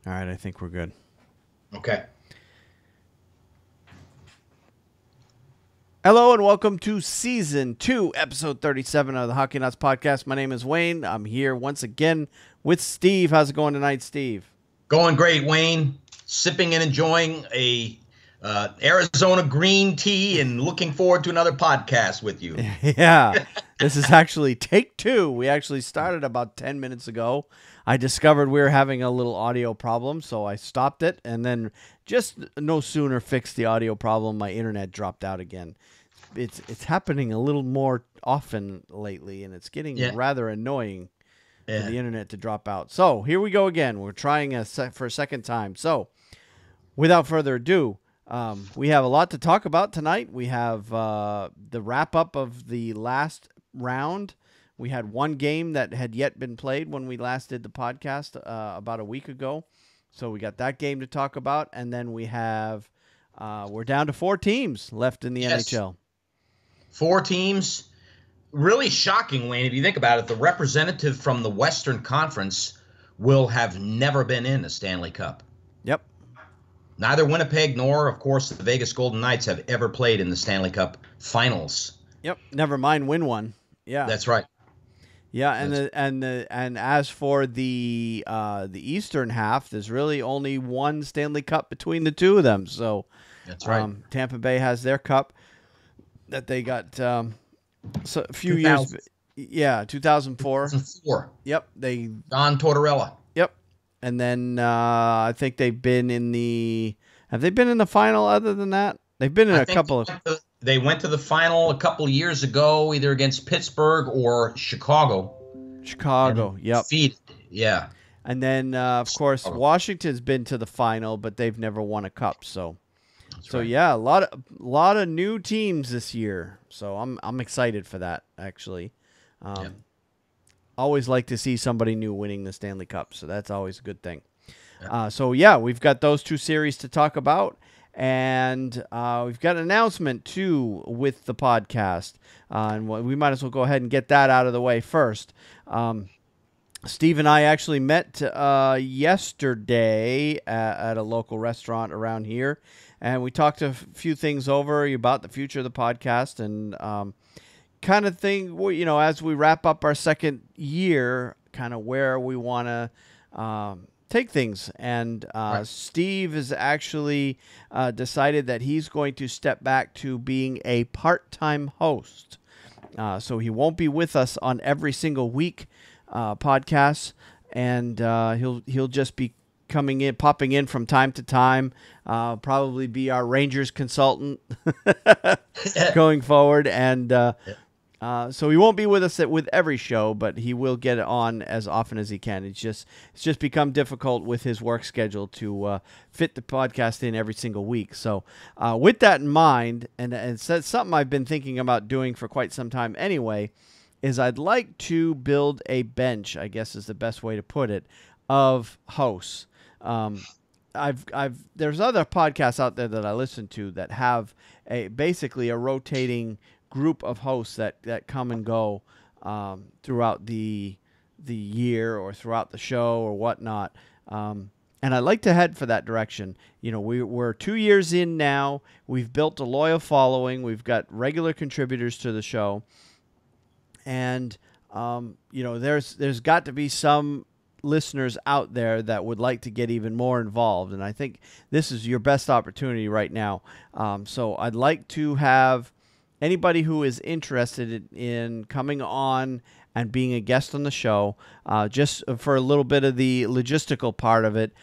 All right, I think we're good. Okay. Hello and welcome to Season 2, Episode 37 of the Hockey Nuts Podcast. My name is Wayne. I'm here once again with Steve. How's it going tonight, Steve? Going great, Wayne. Sipping and enjoying a Arizona green tea and looking forward to another podcast with you. Yeah, this is actually take 2. We actually started about 10 minutes ago. I discovered we were having a little audio problem, so I stopped it and then just no sooner fixed the audio problem, my internet dropped out again. It's happening a little more often lately, and it's getting Yeah. rather annoying for Yeah. the internet to drop out. So here we go again. We're trying for a second time. So without further ado, we have a lot to talk about tonight. We have the wrap up of the last round. We had one game that had yet been played when we last did the podcast about a week ago. So we got that game to talk about. And then we have, we're down to 4 teams left in the Yes. NHL. 4 teams. Really shocking, Wayne, if you think about it. The representative from the Western Conference will have never been in a Stanley Cup. Yep. Neither Winnipeg nor, of course, the Vegas Golden Knights have ever played in the Stanley Cup finals. Yep. Never mind win one. Yeah. That's right. Yeah, and as for the Eastern half, there's really only one Stanley Cup between the two of them. So That's right. Tampa Bay has their cup that they got a few years. Yeah, 2004. 2004. Yep, Don Tortorella. Yep, and then I think they've been in the. Have they been in the final? Other than that, they've been in a couple of. They went to the final a couple of years ago, either against Pittsburgh or Chicago. Yep. Yeah. And then, of course, Washington's been to the final, but they've never won a cup. So, right. Yeah, a lot of new teams this year. So I'm excited for that. Actually, always like to see somebody new winning the Stanley Cup. So that's always a good thing. Yeah. We've got those 2 series to talk about. And we've got an announcement, too, with the podcast. And we might as well go ahead and get that out of the way first. Steve and I actually met yesterday at a local restaurant around here. And we talked a few things over about the future of the podcast and kind of thing, as we wrap up our second year, kind of where we want to take things. And Right. Steve has actually decided that he's going to step back to being a part-time host. So he won't be with us on every single week podcast, and he'll just be popping in from time to time, probably be our Rangers consultant going forward. And so he won't be with us with every show, but he will get on as often as he can. It's just become difficult with his work schedule to fit the podcast in every single week. So with that in mind, and it's something I've been thinking about doing for quite some time anyway, is I'd like to build a bench, I guess is the best way to put it, of hosts. There's other podcasts out there that I listen to that have basically a rotating group of hosts that come and go throughout the year or throughout the show or whatnot. And I'd like to head for that direction. We're 2 years in now. We've built a loyal following. We've got regular contributors to the show. And, there's got to be some listeners out there that would like to get even more involved. And I think this is your best opportunity right now. So I'd like to have anybody who is interested in coming on and being a guest on the show, just for a little bit of the logistical part of it.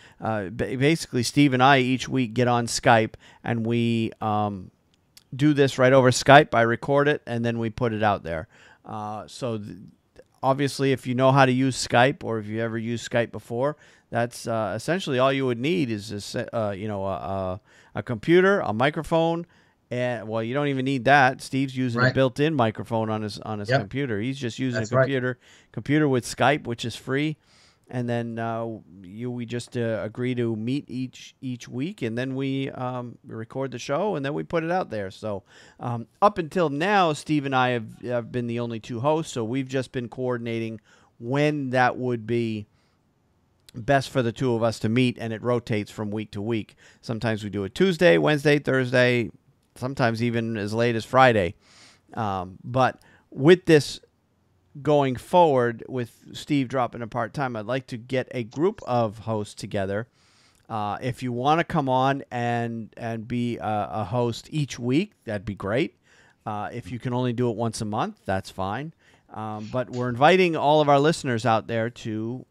Basically, Steve and I each week get on Skype and we do this right over Skype. I record it and then we put it out there. Obviously, if you know how to use Skype or if you ever used Skype before, that's essentially all you would need is a computer, a microphone, and you don't even need that. Steve's using a built-in microphone on his computer. He's just using a computer with Skype, which is free. And then we just agree to meet each week, and then we record the show, and then we put it out there. So up until now, Steve and I have been the only 2 hosts, so we've just been coordinating when that would be best for the two of us to meet, and it rotates from week to week. Sometimes we do it Tuesday, Wednesday, Thursday, sometimes even as late as Friday. But with this going forward, with Steve dropping a part-time, I'd like to get a group of hosts together. If you want to come on and be a host each week, that'd be great. If you can only do it once a month, that's fine. But we're inviting all of our listeners out there to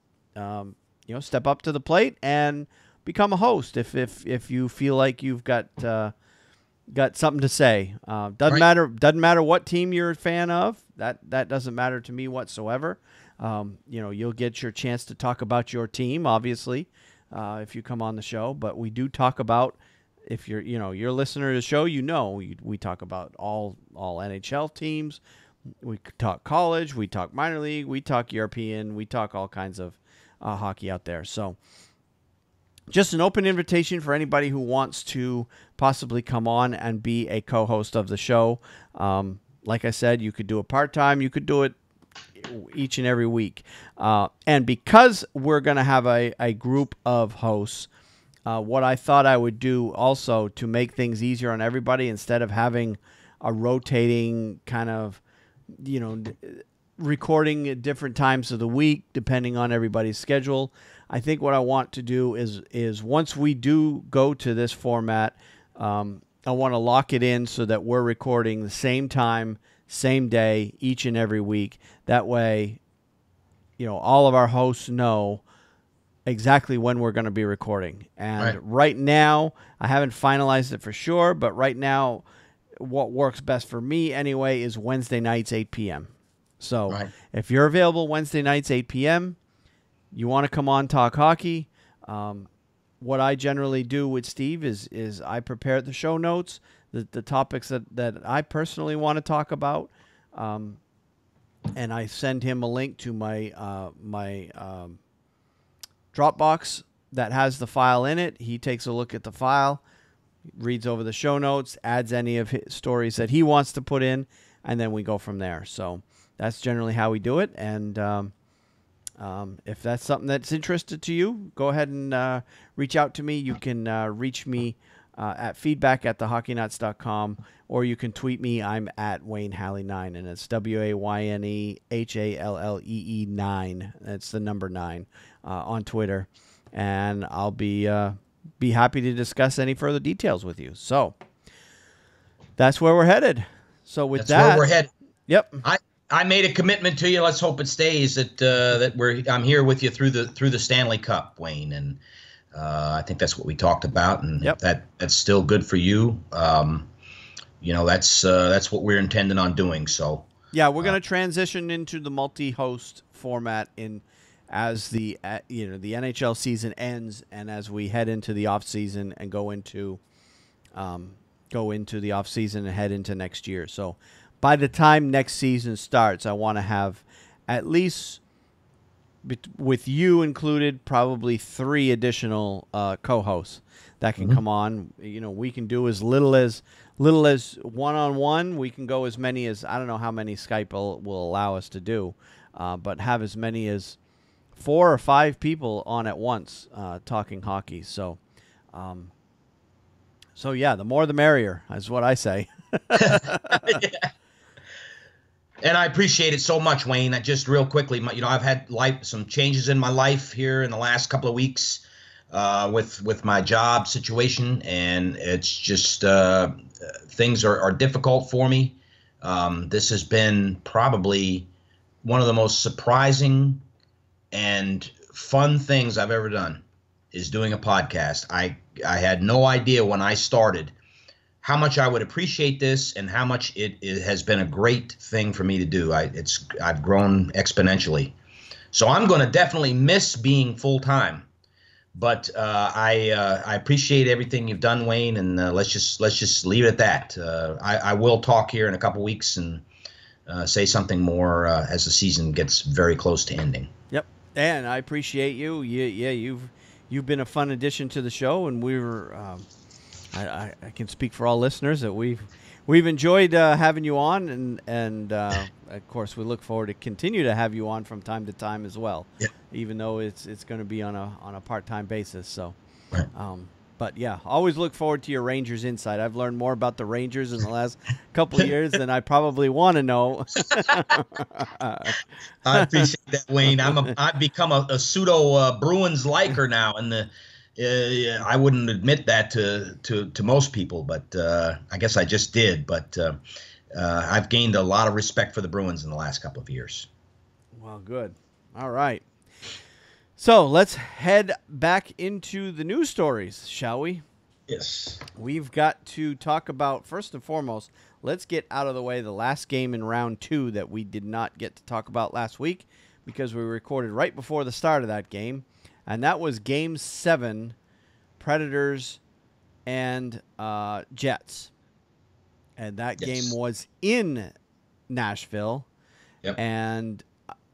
step up to the plate and become a host if you feel like you've got something to say. Doesn't matter what team you're a fan of. That doesn't matter to me whatsoever. You'll get your chance to talk about your team, obviously, if you come on the show. But we do talk about, if you're a listener to the show, we talk about all NHL teams. We talk college, we talk minor league, we talk European, we talk all kinds of hockey out there. So just an open invitation for anybody who wants to possibly come on and be a co-host of the show. Like I said, you could do it part-time. You could do it each and every week. And because we're going to have a group of hosts, what I thought I would do also to make things easier on everybody, instead of having a rotating kind of, recording at different times of the week, depending on everybody's schedule, I think what I want to do is once we do go to this format, I want to lock it in so that we're recording the same time, same day, each and every week. That way, all of our hosts know exactly when we're going to be recording. And right now, I haven't finalized it for sure, but right now, what works best for me anyway is Wednesday nights, 8 p.m. So if you're available Wednesday nights, 8 p.m., you want to come on talk hockey, what I generally do with Steve is I prepare the show notes, the topics that I personally want to talk about, and I send him a link to my Dropbox that has the file in it. He takes a look at the file, reads over the show notes, adds any of his stories that he wants to put in, and then we go from there. So that's generally how we do it. And if that's something that's interested to you, go ahead and reach out to me. You can reach me at feedback@thehockeynuts.com, or you can tweet me. I'm at Wayne Hallee 9, and it's WayneHallee 9. That's the number 9 on Twitter, and I'll be happy to discuss any further details with you. So that's where we're headed. So with that's where we're headed. Yep. I made a commitment to you. Let's hope it stays that I'm here with you through the Stanley Cup, Wayne, and I think that's what we talked about, and that's still good for you. That's what we're intending on doing. So yeah, we're going to transition into the multi-host format as the the NHL season ends, and as we head into the off season and go into the off season and head into next year. So by the time next season starts, I want to have at least, with you included, probably 3 additional co-hosts that can come on. We can do as little as one-on-one. We can go as many as, I don't know how many Skype will allow us to do, but have as many as 4 or 5 people on at once talking hockey. So yeah, the more the merrier is what I say. Yeah. And I appreciate it so much, Wayne. Just real quickly, I've had some changes in my life here in the last couple of weeks with my job situation, and it's just things are difficult for me. This has been probably one of the most surprising and fun things I've ever done, is doing a podcast. I had no idea when I started how much I would appreciate this and how much it has been a great thing for me to do. I've grown exponentially. So I'm going to definitely miss being full time, but I appreciate everything you've done, Wayne, and let's just leave it at that. I will talk here in a couple weeks and say something more as the season gets very close to ending. Yep, and I appreciate you. You've been a fun addition to the show, and we were. I can speak for all listeners that we've We've enjoyed having you on, and of course, we look forward to continue to have you on from time to time as well, even though it's going to be on a part-time basis. So, Right. But yeah, always look forward to your Rangers insight. I've learned more about the Rangers in the last couple of years than I probably want to know. I appreciate that, Wayne. I've become a pseudo Bruins liker now, and I wouldn't admit that to most people, but I guess I just did. But I've gained a lot of respect for the Bruins in the last couple of years. Well, good. All right. So let's head back into the news stories, shall we? Yes. We've got to talk about, first and foremost, let's get out of the way the last game in round 2 that we did not get to talk about last week because we recorded right before the start of that game, and that was Game 7, Predators and Jets. And that game was in Nashville, and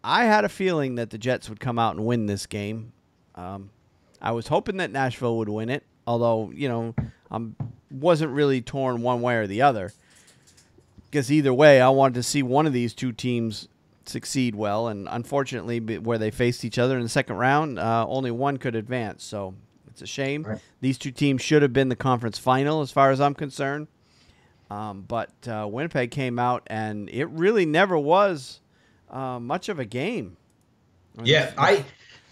I had a feeling that the Jets would come out and win this game. I was hoping that Nashville would win it, although, I wasn't really torn one way or the other. Because either way, I wanted to see one of these two teams succeed well, and unfortunately, where they faced each other in the second round, only one could advance. So it's a shame. Right. These two teams should have been the conference final as far as I'm concerned. But Winnipeg came out, and it really never was much of a game. Yeah,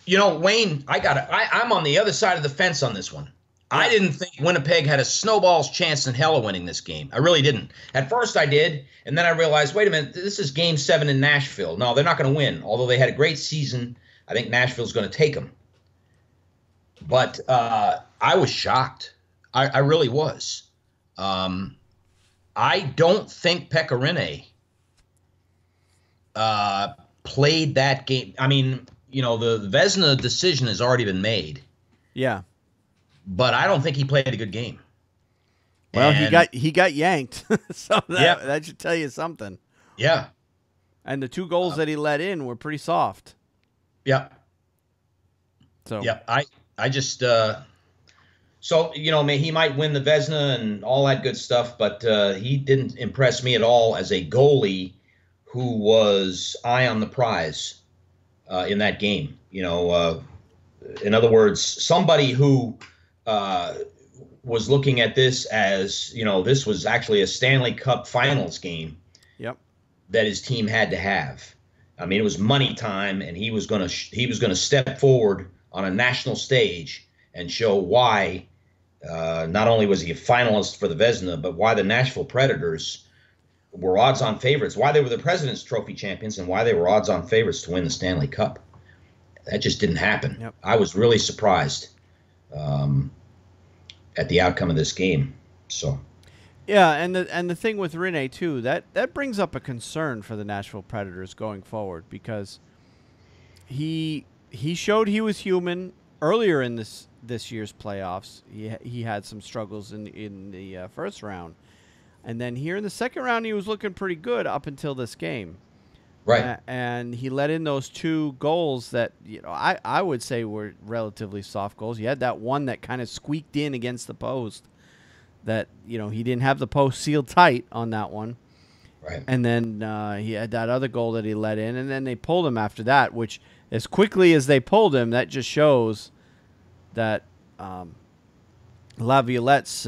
Wayne, I'm on the other side of the fence on this one. I didn't think Winnipeg had a snowball's chance in hell of winning this game. I really didn't. At first I did, and then I realized, wait a minute, this is Game 7 in Nashville. No, they're not going to win. Although they had a great season, I think Nashville's going to take them. But I was shocked. I really was. I don't think Pekka Rinne played that game. I mean, the Vezina decision has already been made. Yeah. But I don't think he played a good game. Well, he got yanked. So that should tell you something. Yeah. And the 2 goals that he let in were pretty soft. Yeah. So yeah, I just he might win the Vezina and all that good stuff, but he didn't impress me at all as a goalie who was eye on the prize in that game. In other words, somebody who was looking at this as, this was actually a Stanley Cup Finals game. Yep. That his team had to have. I mean, it was money time, and he was going to step forward on a national stage and show why not only was he a finalist for the Vezina, but why the Nashville Predators were odds-on favorites, why they were the President's Trophy champions, and why they were odds-on favorites to win the Stanley Cup. That just didn't happen. Yep. I was really surprised at the outcome of this game. So, yeah, and the thing with Rinne too, that brings up a concern for the Nashville Predators going forward, because he showed he was human earlier in this year's playoffs. He had some struggles in the first round, and then here in the second round he was looking pretty good up until this game. Right. And he let in those 2 goals that, I would say were relatively soft goals. He had that one that kind of squeaked in against the post that, he didn't have the post sealed tight on that one. Right. And then he had that other goal that he let in, and then they pulled him after that, which as quickly as they pulled him, that just shows that Laviolette's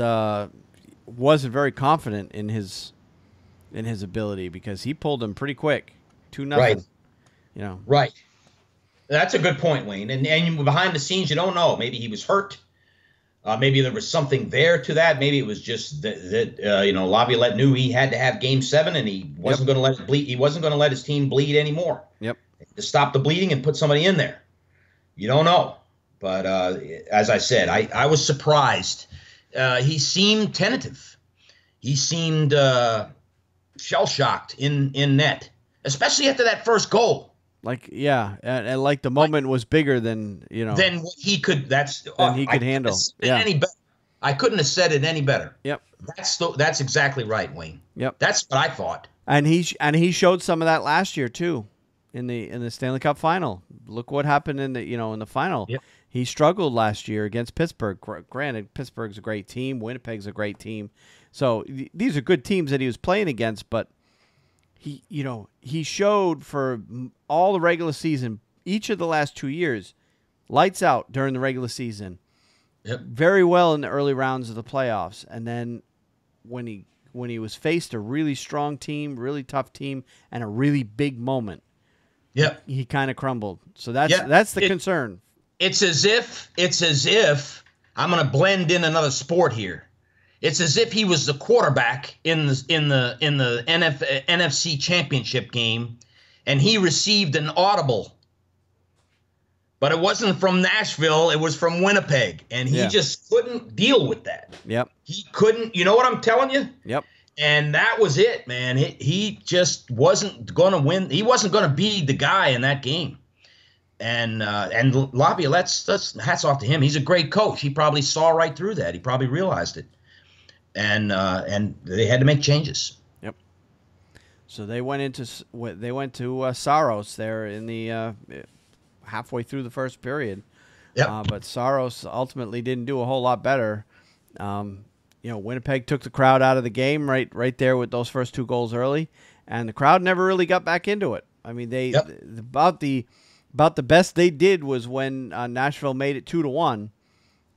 wasn't very confident in his ability, because he pulled him pretty quick. 2-0. Right. Right. That's a good point, Wayne. And behind the scenes, you don't know. Maybe he was hurt. Maybe there was something there to that. Maybe it was just that Laviolette knew he had to have Game 7, and he wasn't going to let it bleed. He wasn't going to let his team bleed anymore. Yep. To stop the bleeding and put somebody in there. You don't know. But as I said, I was surprised. He seemed tentative. He seemed shell-shocked in net, especially after that first goal. And like the moment was bigger than than what he could. He could handle. Yeah. I couldn't have said it any better. Yep. That's exactly right, Wayne. Yep. That's what I thought. And he showed some of that last year too, in the Stanley Cup final. Look what happened in the final. Yep. He struggled last year against Pittsburgh. Granted, Pittsburgh's a great team. Winnipeg's a great team. So these are good teams that he was playing against, but he showed for all the regular season, each of the last 2 years, lights out during the regular season. Yep. Very well in the early rounds of the playoffs, and then when he was faced a really strong team, really tough team, and a really big moment, he kind of crumbled. So that's the concern. It's as if I'm going to blend in another sport here. It's as if he was the quarterback in the NFC Championship game, and he received an audible. But it wasn't from Nashville. It was from Winnipeg. And he just couldn't deal with that. Yep. He couldn't. You know what I'm telling you? Yep. And that was it, man. He just wasn't going to win. He wasn't going to be the guy in that game. And Laviolette, that's hats off to him. He's a great coach. He probably saw right through that. He probably realized it. And they had to make changes. Yep. So they went to Saros there in the halfway through the first period. Yep. But Saros ultimately didn't do a whole lot better. Winnipeg took the crowd out of the game right there with those first 2 goals early, and the crowd never really got back into it. I mean, about the best they did was when Nashville made it 2-1.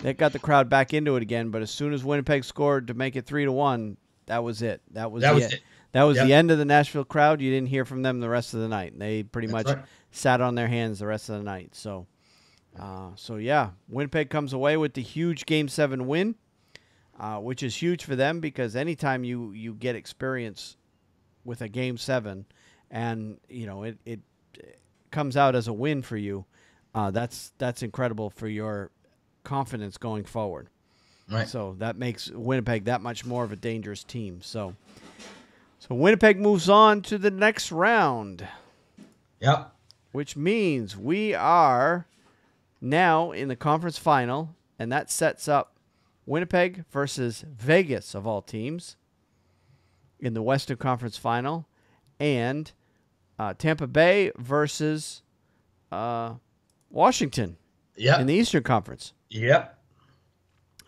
That got the crowd back into it again. But as soon as Winnipeg scored to make it 3-1, that was it. That was it. That was the end of the Nashville crowd. You didn't hear from them the rest of the night. They pretty much sat on their hands the rest of the night. So, Winnipeg comes away with the huge Game 7 win, which is huge for them because anytime you get experience with a Game 7 and, it comes out as a win for you, that's incredible for your confidence going forward. Right. So that makes Winnipeg that much more of a dangerous team. So Winnipeg moves on to the next round. Yep. Which means we are now in the conference final, and that sets up Winnipeg versus Vegas, of all teams, in the Western Conference Final, and Tampa Bay versus Washington in the Eastern Conference. Yep.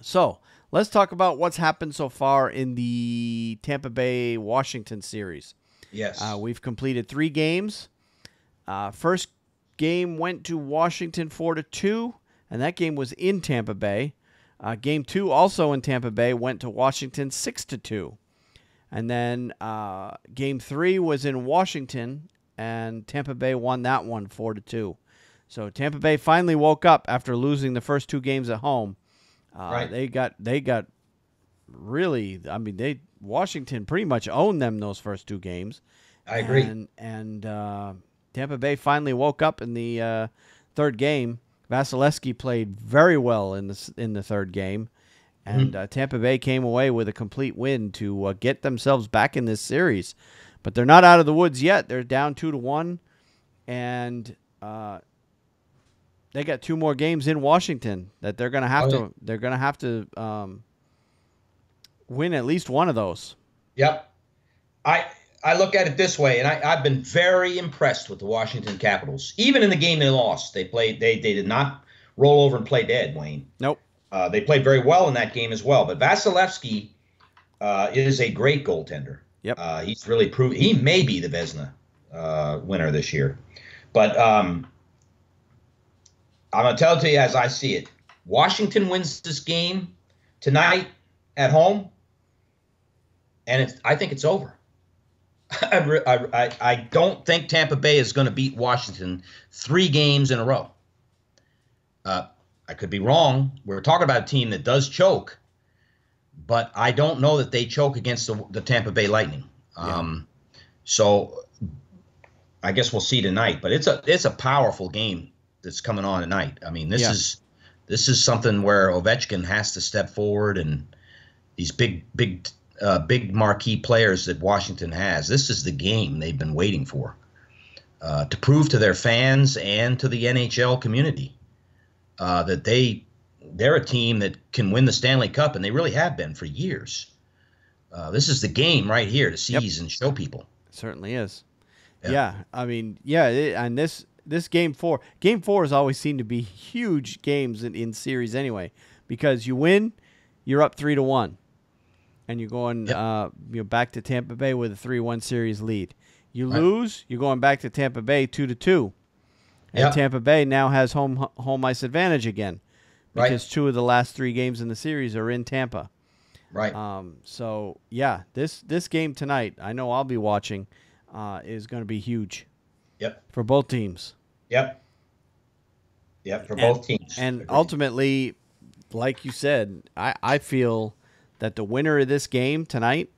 So let's talk about what's happened so far in the Tampa Bay-Washington series. Yes. We've completed 3 games. First game went to Washington 4-2, and that game was in Tampa Bay. Game 2, also in Tampa Bay, went to Washington 6-2. And then Game 3 was in Washington, and Tampa Bay won that one 4-2. So Tampa Bay finally woke up after losing the first 2 games at home. Right. They got really. I mean, Washington pretty much owned them those first 2 games. I agree. And Tampa Bay finally woke up in the third game. Vasilevsky played very well in the third game, and Tampa Bay came away with a complete win to get themselves back in this series. But they're not out of the woods yet. They're down 2-1, and they got 2 more games in Washington that they're gonna have to. They're gonna have to win at least one of those. Yep. I look at it this way, and I've been very impressed with the Washington Capitals. Even in the game they lost, they did not roll over and play dead, Wayne. Nope. They played very well in that game as well. But Vasilevsky is a great goaltender. Yep. He's really proved he may be the Vezina winner this year. But I'm going to tell it to you as I see it. Washington wins this game tonight at home, and I think it's over. I don't think Tampa Bay is going to beat Washington 3 games in a row. I could be wrong. We're talking about a team that does choke, but I don't know that they choke against the Tampa Bay Lightning. So I guess we'll see tonight. But it's a powerful game that's coming on tonight. I mean, this is something where Ovechkin has to step forward, and these big marquee players that Washington has. This is the game they've been waiting for, to prove to their fans and to the NHL community that they're a team that can win the Stanley Cup, and they really have been for years. This is the game right here to seize and show people. It certainly is. Yeah. I mean, and this game 4 has always seemed to be huge games in series anyway, because you win, you're up 3-1. and you're going Yep. back to Tampa Bay with a 3-1 series lead. You Right. lose, you're going back to Tampa Bay 2-2. And Yep. Tampa Bay now has home ice advantage again because Right. 2 of the last 3 games in the series are in Tampa. Right. So yeah, this game tonight, I know I'll be watching, is going to be huge. Yep. For both teams. Yep. Yep. For both teams. And Agreed. ultimately, like you said, I feel that the winner of this game tonight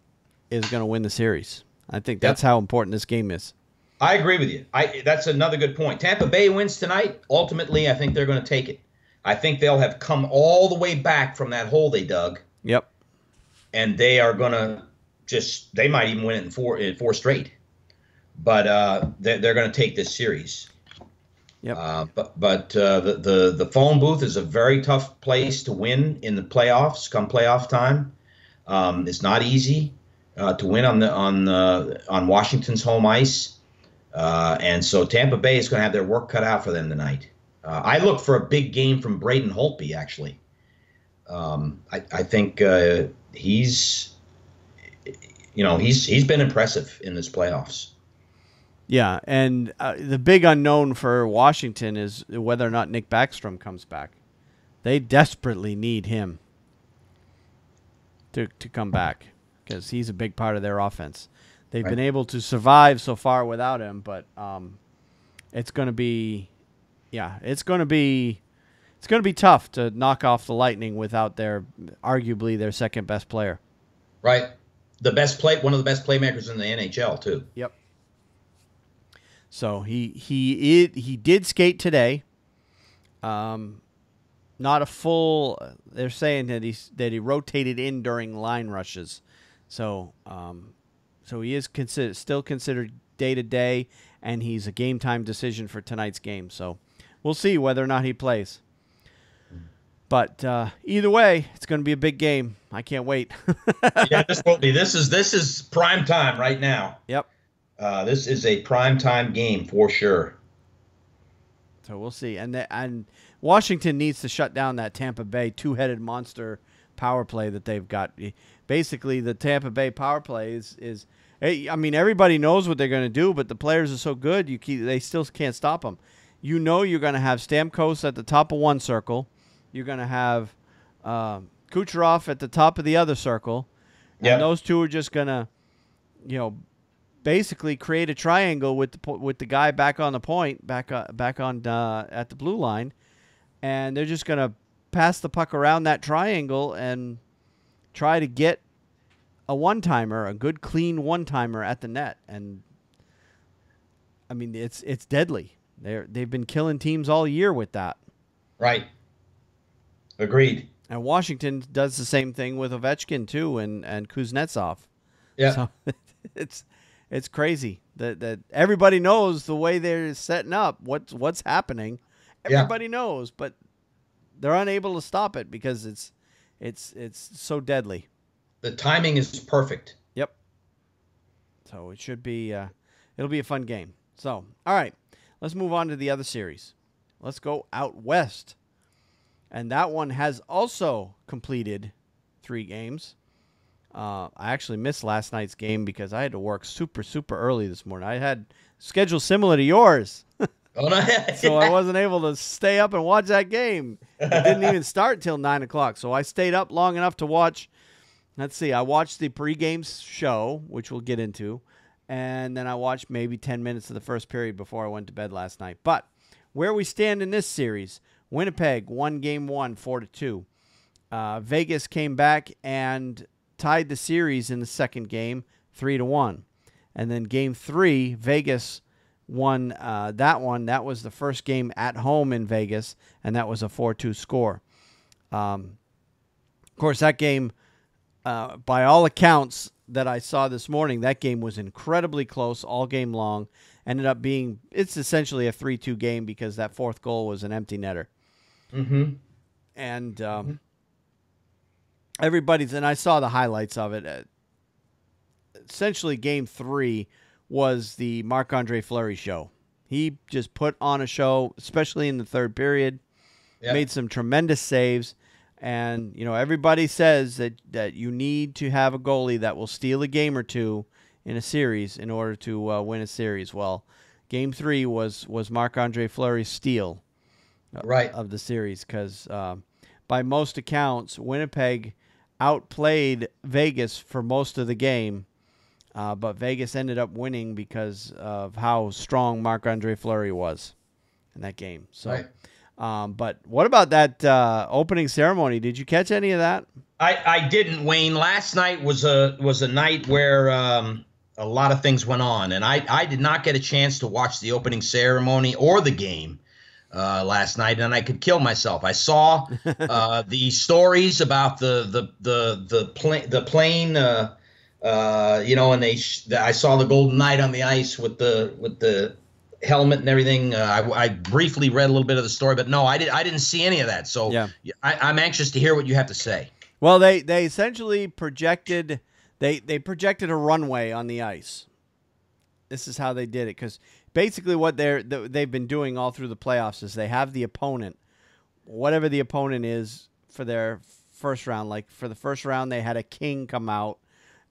is going to win the series. I think that's how important this game is. I agree with you. That's another good point. Tampa Bay wins tonight. Ultimately, I think they're going to take it. I think they'll have come all the way back from that hole they dug. Yep. And they are going to they might even win it in four straight. But they're going to take this series. Yep. But the phone booth is a very tough place to win in the playoffs. Come playoff time, it's not easy to win on Washington's home ice, and so Tampa Bay is going to have their work cut out for them tonight. I look for a big game from Braden Holtby. Actually, I think he's been impressive in this playoffs. Yeah, and the big unknown for Washington is whether or not Nick Backstrom comes back. They desperately need him to come back because he's a big part of their offense. They've been able to survive so far without him, but it's going to be, it's going to be tough to knock off the Lightning without arguably their second best player. Right, one of the best playmakers in the NHL too. Yep. So he did skate today. Not a full. They're saying that he rotated in during line rushes. So he is still considered day to day, and he's a game time decision for tonight's game. So we'll see whether or not he plays. But either way, it's going to be a big game. I can't wait. Yeah, this will be. This is prime time right now. Yep. This is a primetime game for sure. So we'll see. And Washington needs to shut down that Tampa Bay two-headed monster power play that they've got. Basically, the Tampa Bay power play is I mean, everybody knows what they're going to do, but the players are so good, they still can't stop them. You know you're going to have Stamkos at the top of one circle. You're going to have Kucherov at the top of the other circle. And those two are just going to, basically create a triangle with the guy back on the point, back on at the blue line, and they're just gonna pass the puck around that triangle and try to get a good clean one-timer at the net. And I mean, it's deadly. They've been killing teams all year with that. Right. Agreed. And Washington does the same thing with Ovechkin too, and Kuznetsov. Yeah. So it's crazy that everybody knows the way they're setting up what's happening. Everybody knows, but they're unable to stop it because it's so deadly. The timing is perfect. Yep. So it should be it'll be a fun game. So, all right, let's move on to the other series. Let's go out west. And that one has also completed 3 games. I actually missed last night's game because I had to work super, super early this morning. I had schedule similar to yours. Oh, no. So I wasn't able to stay up and watch that game. It didn't even start till 9 o'clock. So I stayed up long enough to watch. Let's see. I watched the pregame show, which we'll get into. And then I watched maybe 10 minutes of the first period before I went to bed last night. But where we stand in this series, Winnipeg won game 1, 4-2. Vegas came back and tied the series in the second game, 3-1. And then game 3, Vegas won that one. That was the first game at home in Vegas, and that was a 4-2 score. Of course, that game, by all accounts that I saw this morning, that game was incredibly close all game long. Ended up being, it's essentially a 3-2 game because that fourth goal was an empty netter. Mm-hmm. And and I saw the highlights of it. Essentially, game 3 was the Marc-Andre Fleury show. He just put on a show, especially in the third period. Yep. Made some tremendous saves. And, everybody says that you need to have a goalie that will steal a game or two in a series in order to win a series. Well, Game 3 was Marc-Andre Fleury's steal of the series because by most accounts, Winnipeg outplayed Vegas for most of the game, but Vegas ended up winning because of how strong Marc-Andre Fleury was in that game. So. But what about that opening ceremony? Did you catch any of that? I didn't, Wayne. Last night was a night where a lot of things went on, and I did not get a chance to watch the opening ceremony or the game last night, and I could kill myself. I saw the stories about the plane, and I saw the Golden Knight on the ice with the helmet and everything. I briefly read a little bit of the story, but no, I didn't see any of that. So yeah. I'm anxious to hear what you have to say. Well, they essentially projected they projected a runway on the ice. This is how they did it, because basically what they've been doing all through the playoffs is they have the opponent, whatever the opponent is for their first round. Like for the first round, they had a king come out,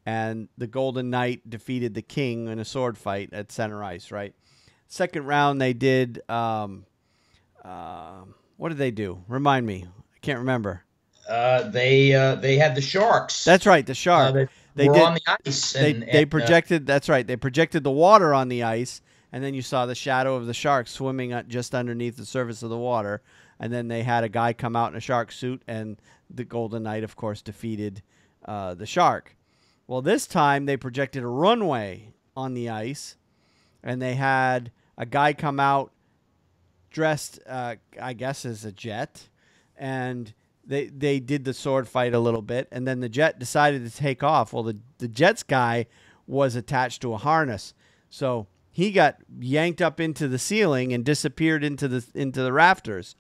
and the Golden Knight defeated the king in a sword fight at center ice, right? Second round, they did, what did they do? Remind me. I can't remember. They had the Sharks. That's right, the Sharks. They were on the ice. They projected, that's right, they projected the water on the ice, and then you saw the shadow of the Shark swimming just underneath the surface of the water, and then they had a guy come out in a shark suit, and the Golden Knight, of course, defeated the Shark. Well, this time, they projected a runway on the ice, and they had a guy come out dressed, I guess, as a Jet, and they did the sword fight a little bit, and then the Jet decided to take off. Well, the Jet's guy was attached to a harness, so he got yanked up into the ceiling and disappeared into the rafters,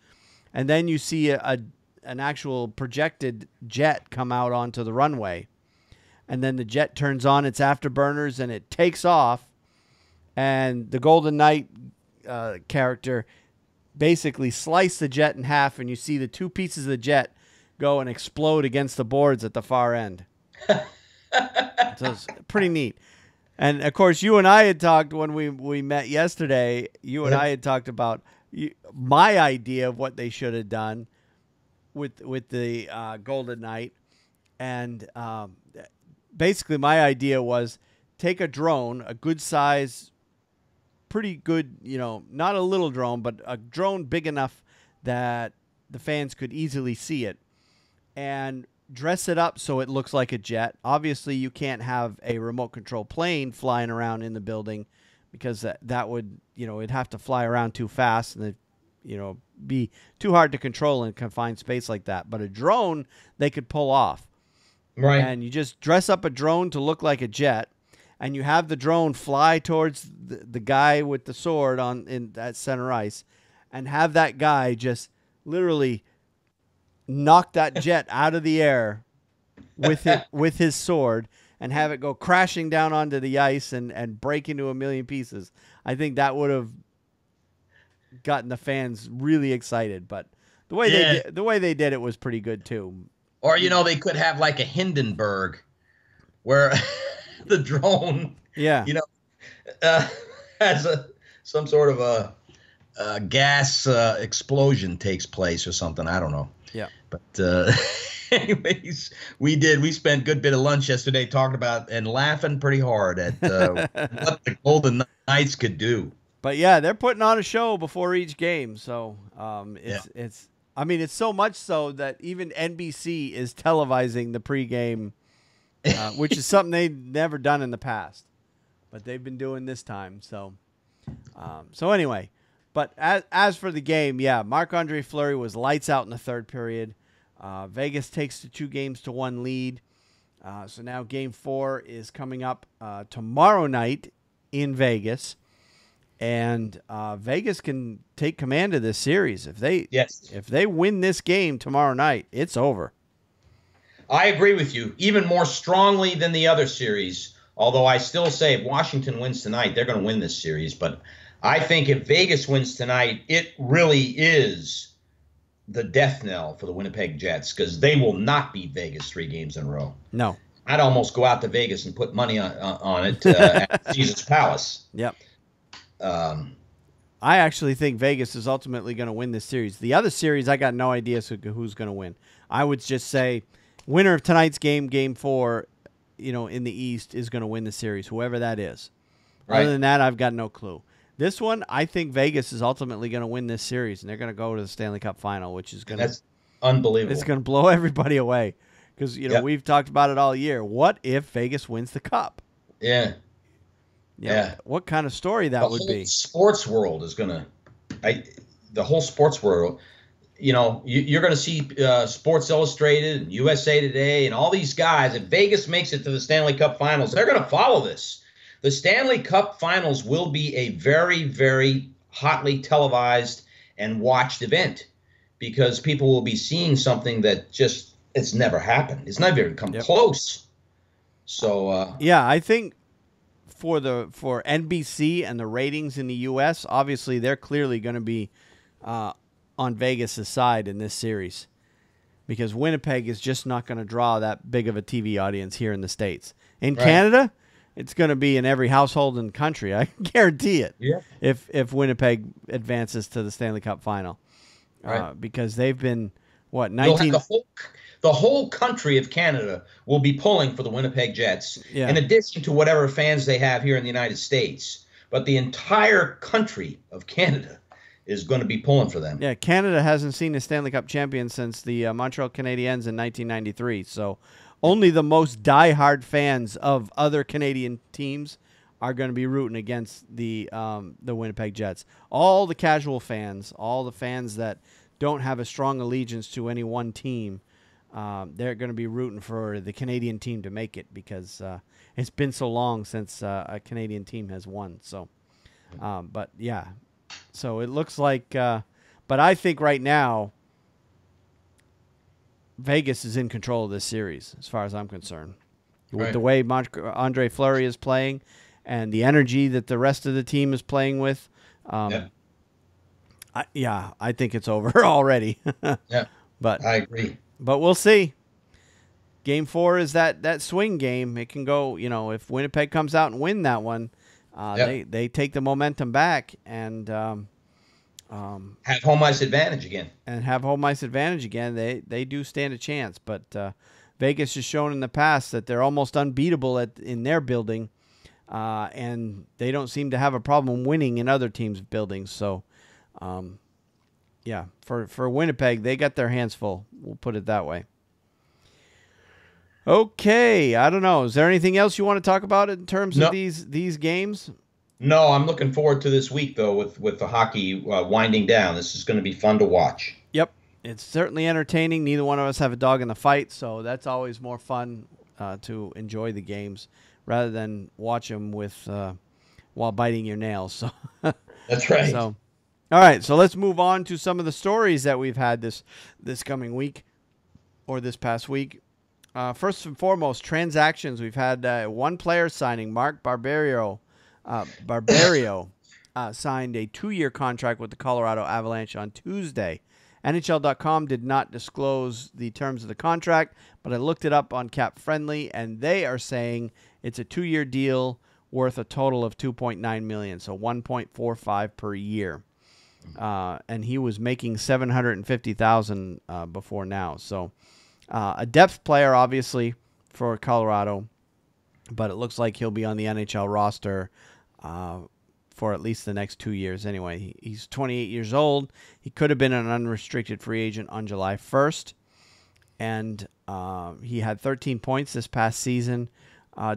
and then you see an actual projected Jet come out onto the runway, and then the Jet turns on its afterburners and it takes off. And the Golden Knight character basically sliced the Jet in half, and you see the two pieces of the Jet go and explode against the boards at the far end. So it's pretty neat. And, of course, you and I had talked when we met yesterday. You and I had talked about my idea of what they should have done with the Golden Knight. And basically my idea was take a drone, a good size, pretty good, not a little drone, but a drone big enough that the fans could easily see it, and dress it up so it looks like a jet. Obviously, you can't have a remote control plane flying around in the building because that would, it'd have to fly around too fast and be too hard to control in a confined space like that. But a drone, they could pull off. Right. And you just dress up a drone to look like a jet, and you have the drone fly towards the guy with the sword in that center ice, and have that guy just literally knock that jet out of the air with his sword, and have it go crashing down onto the ice and break into a million pieces. I think that would have gotten the fans really excited. But the way they did it was pretty good too. Or they could have like a Hindenburg, where the drone, has some sort of a gas explosion takes place or something. I don't know. Yeah. But anyways, we spent a good bit of lunch yesterday talking about and laughing pretty hard at what the Golden Knights could do. But yeah, they're putting on a show before each game. So it's so much so that even NBC is televising the pregame, which is something they've never done in the past, but they've been doing this time. So anyway, but as for the game, Marc-Andre Fleury was lights out in the third period. Vegas takes the 2-1 lead. So now Game 4 is coming up tomorrow night in Vegas. And Vegas can take command of this series. If they win this game tomorrow night, it's over. I agree with you, even more strongly than the other series. Although I still say if Washington wins tonight, they're going to win this series. But I think if Vegas wins tonight, it really is the death knell for the Winnipeg Jets, because they will not beat Vegas 3 games in a row. No. I'd almost go out to Vegas and put money on it at Caesar's Palace. Yep. Um, I actually think Vegas is ultimately going to win this series. The other series, I got no idea who's going to win. I would just say winner of tonight's game, Game 4, in the East, is going to win the series, whoever that is. Right. Other than that, I've got no clue. This one, I think Vegas is ultimately going to win this series, and they're going to go to the Stanley Cup Final, which is going to... That's unbelievable. It's going to blow everybody away because, Yep. we've talked about it all year. What if Vegas wins the Cup? Yeah. Yeah. What kind of story that would be? The sports world is going to... The whole sports world... you're going to see Sports Illustrated and USA Today and all these guys. If Vegas makes it to the Stanley Cup Finals, they're going to follow this. The Stanley Cup Finals will be a very, very hotly televised and watched event because people will be seeing something that it's never happened. It's never even come close. So yeah, I think for NBC and the ratings in the U.S., obviously they're clearly going to be on Vegas' side in this series because Winnipeg is just not going to draw that big of a TV audience here in the States. In Canada, it's going to be in every household in the country. I guarantee it. Yeah. If Winnipeg advances to the Stanley Cup Final, because they've been 19. The whole country of Canada will be pulling for the Winnipeg Jets, Yeah. in addition to whatever fans they have here in the United States. But the entire country of Canada is going to be pulling for them. Yeah, Canada hasn't seen a Stanley Cup champion since the Montreal Canadiens in 1993. So only the most diehard fans of other Canadian teams are going to be rooting against the Winnipeg Jets. All the casual fans, all the fans that don't have a strong allegiance to any one team, they're going to be rooting for the Canadian team to make it because it's been so long since a Canadian team has won. So, but yeah, so it looks like, but I think right now, Vegas is in control of this series, as far as I'm concerned. With the way Andre Fleury is playing and the energy that the rest of the team is playing with, I think it's over already. Yeah, but I agree. But we'll see. Game 4 is that swing game. It can go, if Winnipeg comes out and win that one, they take the momentum back and have home ice advantage again. They do stand a chance, but Vegas has shown in the past that they're almost unbeatable in their building, and they don't seem to have a problem winning in other teams' buildings. So, for Winnipeg, they got their hands full. We'll put it that way. Okay, I don't know. Is there anything else you want to talk about in terms of these games? No, I'm looking forward to this week, though, with the hockey winding down. This is going to be fun to watch. Yep. It's certainly entertaining. Neither one of us have a dog in the fight, so that's always more fun to enjoy the games rather than watch them while biting your nails. So that's right. So, all right, so let's move on to some of the stories that we've had this coming week or this past week. First and foremost, transactions. We've had one player signing, Mark Barberio. Signed a 2-year contract with the Colorado Avalanche on Tuesday. NHL.com did not disclose the terms of the contract, but I looked it up on Cap Friendly, and they are saying it's a 2-year deal worth a total of $2.9 million, so $1.45 per year. And he was making $750,000 before now. So a depth player, obviously, for Colorado, but it looks like he'll be on the NHL roster for at least the next 2 years anyway. He's 28 years old. He could have been an unrestricted free agent on July 1st, and he had 13 points this past season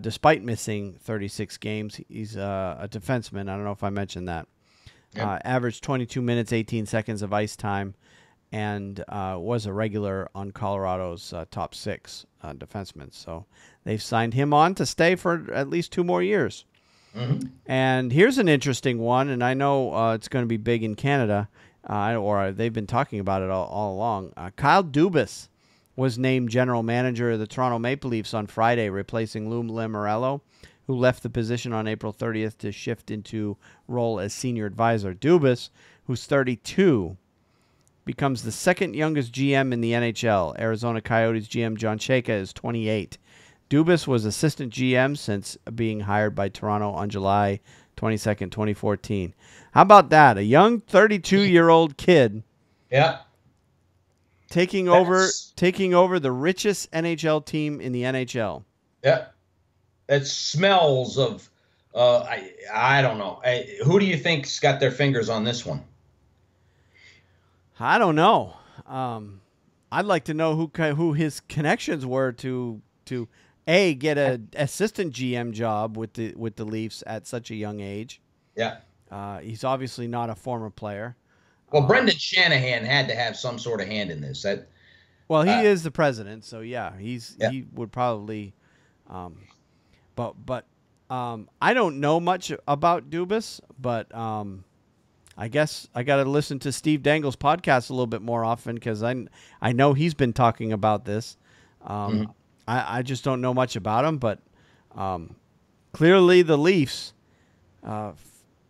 despite missing 36 games. He's a defenseman. I don't know if I mentioned that. Yep. Averaged 22 minutes, 18 seconds of ice time, and was a regular on Colorado's top 6 defensemen. So they've signed him on to stay for at least 2 more years. Mm-hmm. And here's an interesting one, and I know it's going to be big in Canada, or they've been talking about it all along. Kyle Dubas was named general manager of the Toronto Maple Leafs on Friday, replacing Lou Lamoriello, who left the position on April 30th to shift into role as senior advisor. Dubas, who's 32, becomes the second youngest GM in the NHL. Arizona Coyotes GM John Chayka is 28. Dubas was assistant GM since being hired by Toronto on July 22nd, 2014. How about that? A young 32-year-old kid Yeah. taking over the richest NHL team in the NHL. Yeah. It smells of I don't know. Who do you think's got their fingers on this one? I don't know. I'd like to know who his connections were to get an assistant GM job with the Leafs at such a young age. Yeah. He's obviously not a former player. Well, Brendan Shanahan had to have some sort of hand in this. Well, he is the president, so yeah, he would probably. But I don't know much about Dubas, but I guess I got to listen to Steve Dangle's podcast a little bit more often because I know he's been talking about this. I just don't know much about him, but clearly the Leafs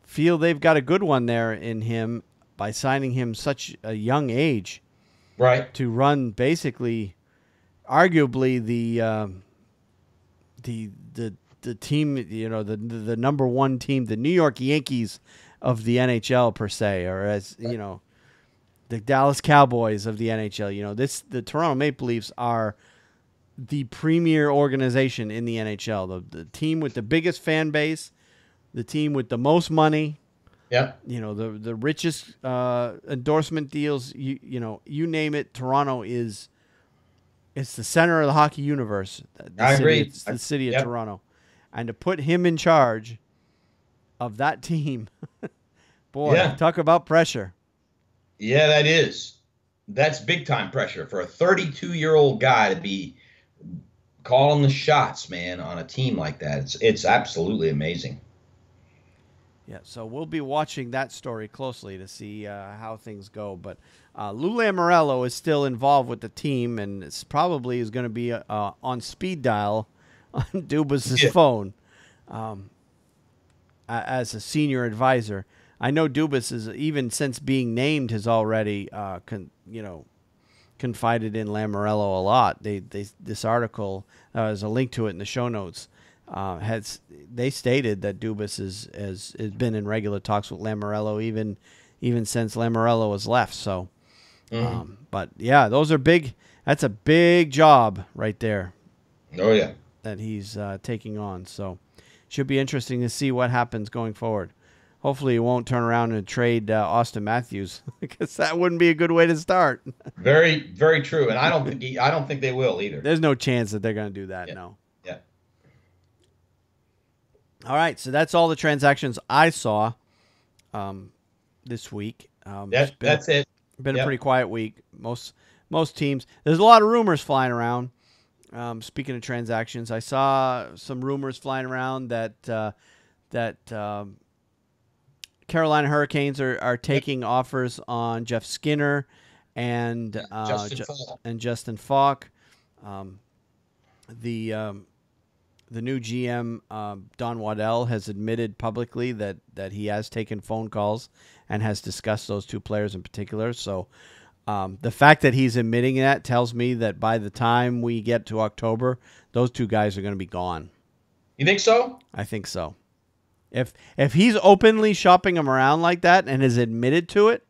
feel they've got a good one there in him by signing him such a young age, right, to run basically, arguably the team, the number one team, the New York Yankees of the NHL per se, or as the Dallas Cowboys of the NHL. The Toronto Maple Leafs are the premier organization in the NHL. The team with the biggest fan base, the team with the most money. Yeah. The richest endorsement deals. You name it. Toronto it's the center of the hockey universe. I agree. It's the city of Toronto, and to put him in charge of that team, boy, talk about pressure. Yeah, that's big time pressure for a 32-year-old guy to be calling the shots, man, on a team like that. It's absolutely amazing. Yeah, so we'll be watching that story closely to see how things go. But Lou Lamoriello is still involved with the team, and it's probably is going to be on speed dial on Dubas' phone as a senior advisor. I know Dubas is, even since being named, has already confided in Lamoriello a lot. This article, there's a link to it in the show notes. They stated that Dubas has been in regular talks with Lamoriello even since Lamoriello was left. So, but yeah, those are big. That's a big job right there. Oh yeah, that he's taking on. So, should be interesting to see what happens going forward. Hopefully, he won't turn around and trade Austin Matthews because that wouldn't be a good way to start. Very, very true, and I don't think they will either. There's no chance that they're going to do that. Yeah. No. Yeah. All right, so that's all the transactions I saw this week. That's it. Been a pretty quiet week. Most teams. There's a lot of rumors flying around. Speaking of transactions, I saw some rumors flying around that Carolina Hurricanes are taking offers on Jeff Skinner and Justin Falk. The new GM, Don Waddell, has admitted publicly that he has taken phone calls and has discussed those two players in particular. So the fact that he's admitting that tells me that by the time we get to October, those two guys are going to be gone. You think so? I think so. If he's openly shopping them around like that and has admitted to it,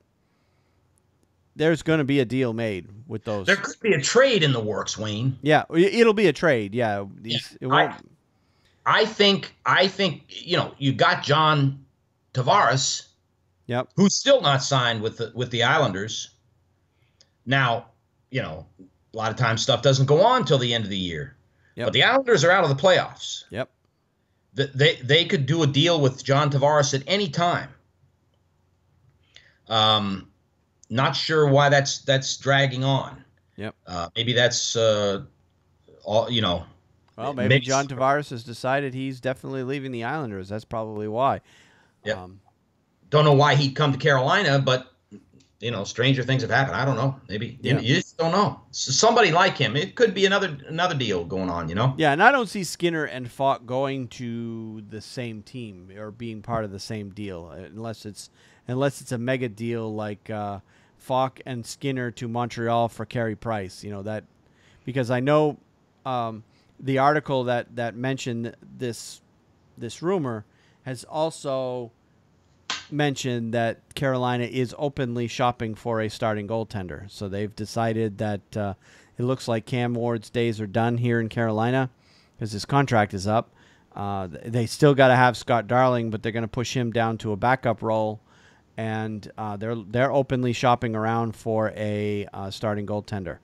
there's going to be a deal made with those. There could be a trade in the works, Wayne. Yeah, it'll be a trade. Yeah, it won't. I think you got John Tavares. Yep. Who's still not signed with the Islanders. Now, a lot of times stuff doesn't go on till the end of the year. Yep. But the Islanders are out of the playoffs. Yep. They could do a deal with John Tavares at any time. Not sure why that's dragging on. Yep. Maybe that's all. Well, maybe John Tavares has decided he's definitely leaving the Islanders. That's probably why. Yeah. Don't know why he'd come to Carolina, but stranger things have happened. I don't know. Maybe you just don't know. Somebody like him. It could be another deal going on. Yeah, and I don't see Skinner and Falk going to the same team or being part of the same deal, unless it's a mega deal like Falk and Skinner to Montreal for Carey Price. That because I know the article that mentioned this rumor has also mentioned that Carolina is openly shopping for a starting goaltender. So they've decided that it looks like Cam Ward's days are done here in Carolina because his contract is up. They still got to have Scott Darling, but they're going to push him down to a backup role, and they're openly shopping around for a starting goaltender,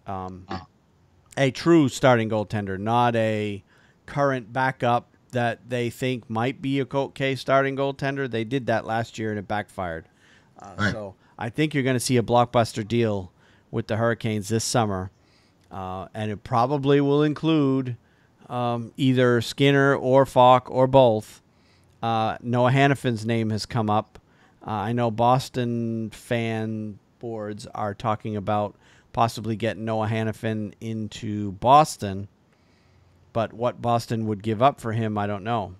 a true starting goaltender, not a current backup that they think might be a okay starting goaltender. They did that last year and it backfired. Right. So I think you're going to see a blockbuster deal with the Hurricanes this summer, and it probably will include either Skinner or Falk or both. Noah Hannafin's name has come up. I know Boston fan boards are talking about possibly getting Noah Hannafin into Boston, but what Boston would give up for him, I don't know.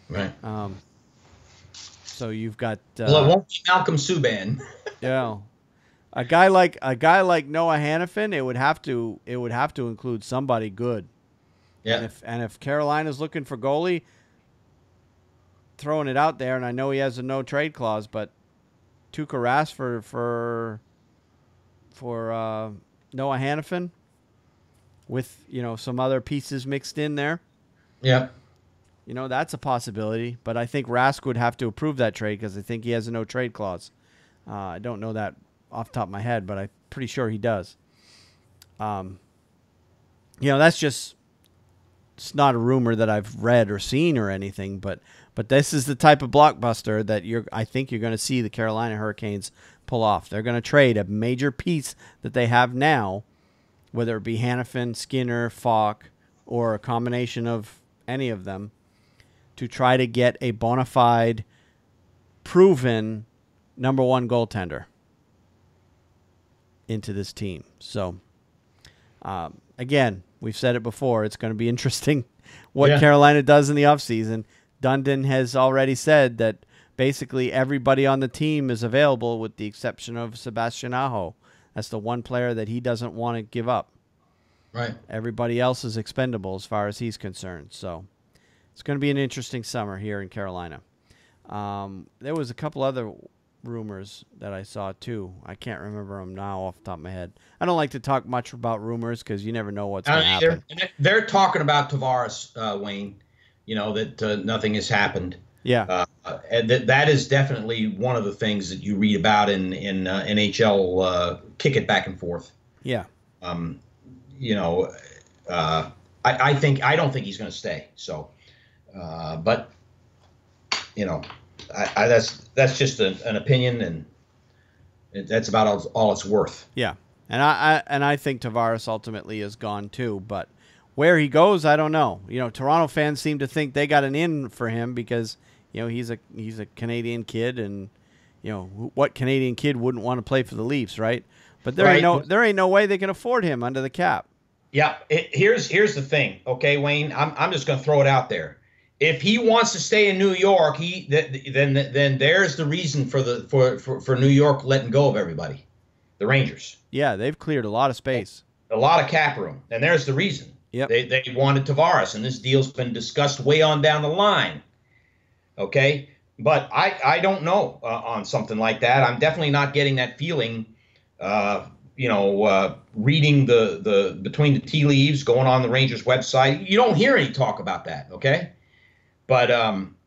Right. So you've got well, it won't be Malcolm Subban. yeah, a guy like Noah Hannafin. It would have to include somebody good. Yeah. And if Carolina's looking for goalie, throwing it out there, and I know he has a no trade clause, but Tuukka Rask for Noah Hannafin with some other pieces mixed in there. Yeah. That's a possibility, but I think Rask would have to approve that trade because I think he has a no trade clause. I don't know that off the top of my head, but I'm pretty sure he does. That's just, it's not a rumor that I've read or seen or anything, but this is the type of blockbuster that I think you're going to see the Carolina Hurricanes pull off. They're going to trade a major piece that they have now, whether it be Hannafin, Skinner, Falk, or a combination of any of them, to try to get a bona fide, proven number one goaltender into this team. So, again, we've said it before. It's going to be interesting what Carolina does in the offseason. Dundon has already said that basically everybody on the team is available with the exception of Sebastian Aho. That's the one player that he doesn't want to give up. Right. Everybody else is expendable as far as he's concerned. So it's going to be an interesting summer here in Carolina. There was a couple other rumors that I saw too. I can't remember them now off the top of my head. I don't like to talk much about rumors because you never know what's going to happen. They're talking about Tavares, Wayne. That nothing has happened. Yeah. And that is definitely one of the things that you read about in NHL. Kick it back and forth. Yeah. I don't think he's going to stay. So, but that's just an opinion, and that's about all it's worth. Yeah, and I think Tavares ultimately is gone too, but where he goes, I don't know. Toronto fans seem to think they got an in for him because he's a Canadian kid, and what Canadian kid wouldn't want to play for the Leafs, right? But there ain't no way they can afford him under the cap. Yeah, here's the thing, okay, Wayne. I'm just going to throw it out there. If he wants to stay in New York, then there's the reason for New York letting go of everybody, the Rangers. Yeah, they've cleared a lot of space, a lot of cap room, and there's the reason. Yep. They wanted Tavares, and this deal's been discussed way on down the line. Okay, but I don't know on something like that. I'm definitely not getting that feeling. Reading the between the tea leaves, going on the Rangers website, you don't hear any talk about that. Okay. But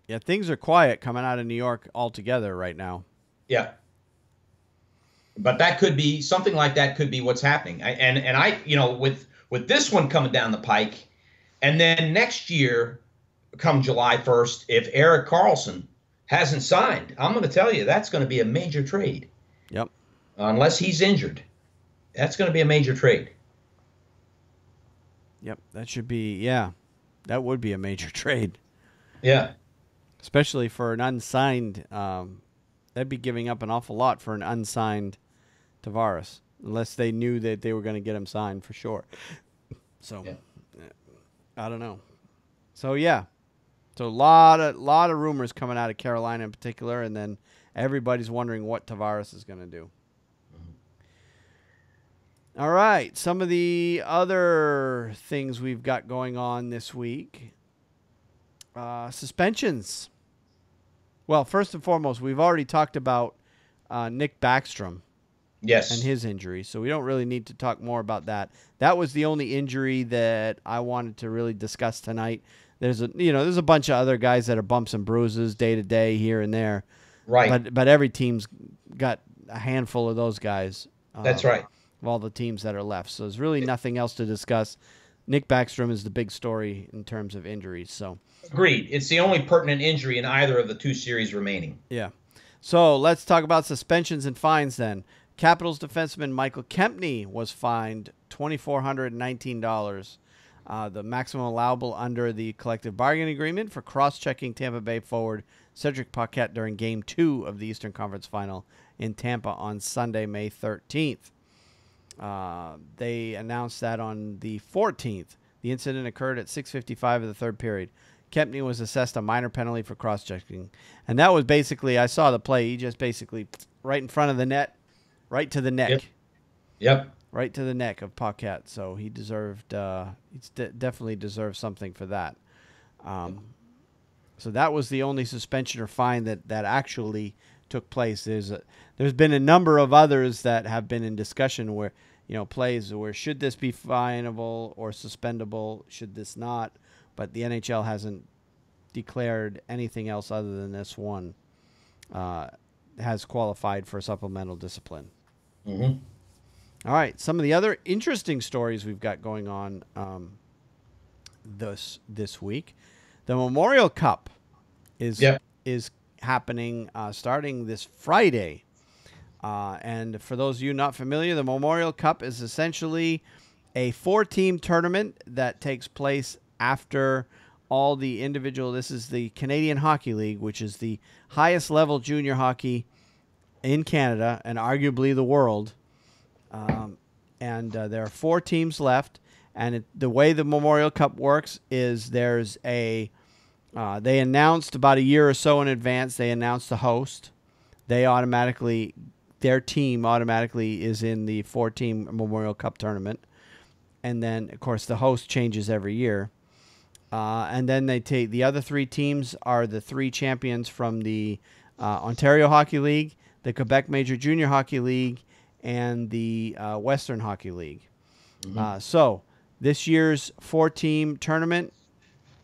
yeah, things are quiet coming out of New York altogether right now. Yeah, but that could be something like that. Could be what's happening. With this one coming down the pike, and then next year, come July 1st, if Erik Karlsson hasn't signed, I'm going to tell you that's going to be a major trade. Yep. Unless he's injured, that's going to be a major trade. Yep, that would be a major trade. Yeah. Especially for an unsigned, they'd be giving up an awful lot for an unsigned Tavares, unless they knew that they were going to get him signed for sure. So, I don't know. So, yeah. So, a lot of rumors coming out of Carolina in particular, and then everybody's wondering what Tavares is going to do. All right. Some of the other things we've got going on this week. Suspensions. Well, first and foremost, we've already talked about Nick Backstrom Yes. and his injury, so we don't really need to talk more about that. That was the only injury that I wanted to really discuss tonight. There's a bunch of other guys that are bumps and bruises day to day here and there. Right. But every team's got a handful of those guys. That's right. Of all the teams that are left. So there's really nothing else to discuss. Nick Backstrom is the big story in terms of injuries. So agreed. It's the only pertinent injury in either of the two series remaining. yeah. So let's talk about suspensions and fines then. Capitals defenseman Michael Kempny was fined $2,419, the maximum allowable under the collective bargaining agreement for cross-checking Tampa Bay forward Cedric Paquette during Game 2 of the Eastern Conference Final in Tampa on Sunday, May 13th. They announced that on the 14th. The incident occurred at 6:55 of the third period. Kempny was assessed a minor penalty for cross-checking. And that was basically, I saw the play, he just basically right in front of the net, right to the neck. Yep. Right to the neck of Paquette. So he deserved, definitely deserved something for that. So that was the only suspension or fine that actually took place. There's been a number of others that have been in discussion where, plays where should this be finable or suspendable, should this not? But the NHL hasn't declared anything else other than this one has qualified for supplemental discipline. Mm-hmm. All right, some of the other interesting stories we've got going on this week. The Memorial Cup is happening starting this Friday. And for those of you not familiar, the Memorial Cup is essentially a 4-team tournament that takes place after all the individual. This is the Canadian Hockey League, which is the highest level junior hockey in Canada and arguably the world. There are 4 teams left. And the way the Memorial Cup works is there's they announced about a year or so in advance, they announced the host. Their team automatically is in the 4-team Memorial Cup tournament. And then, of course, the host changes every year. And then they take the other 3 teams are the 3 champions from the Ontario Hockey League, the Quebec Major Junior Hockey League, and the Western Hockey League. Mm-hmm. So this year's 4-team tournament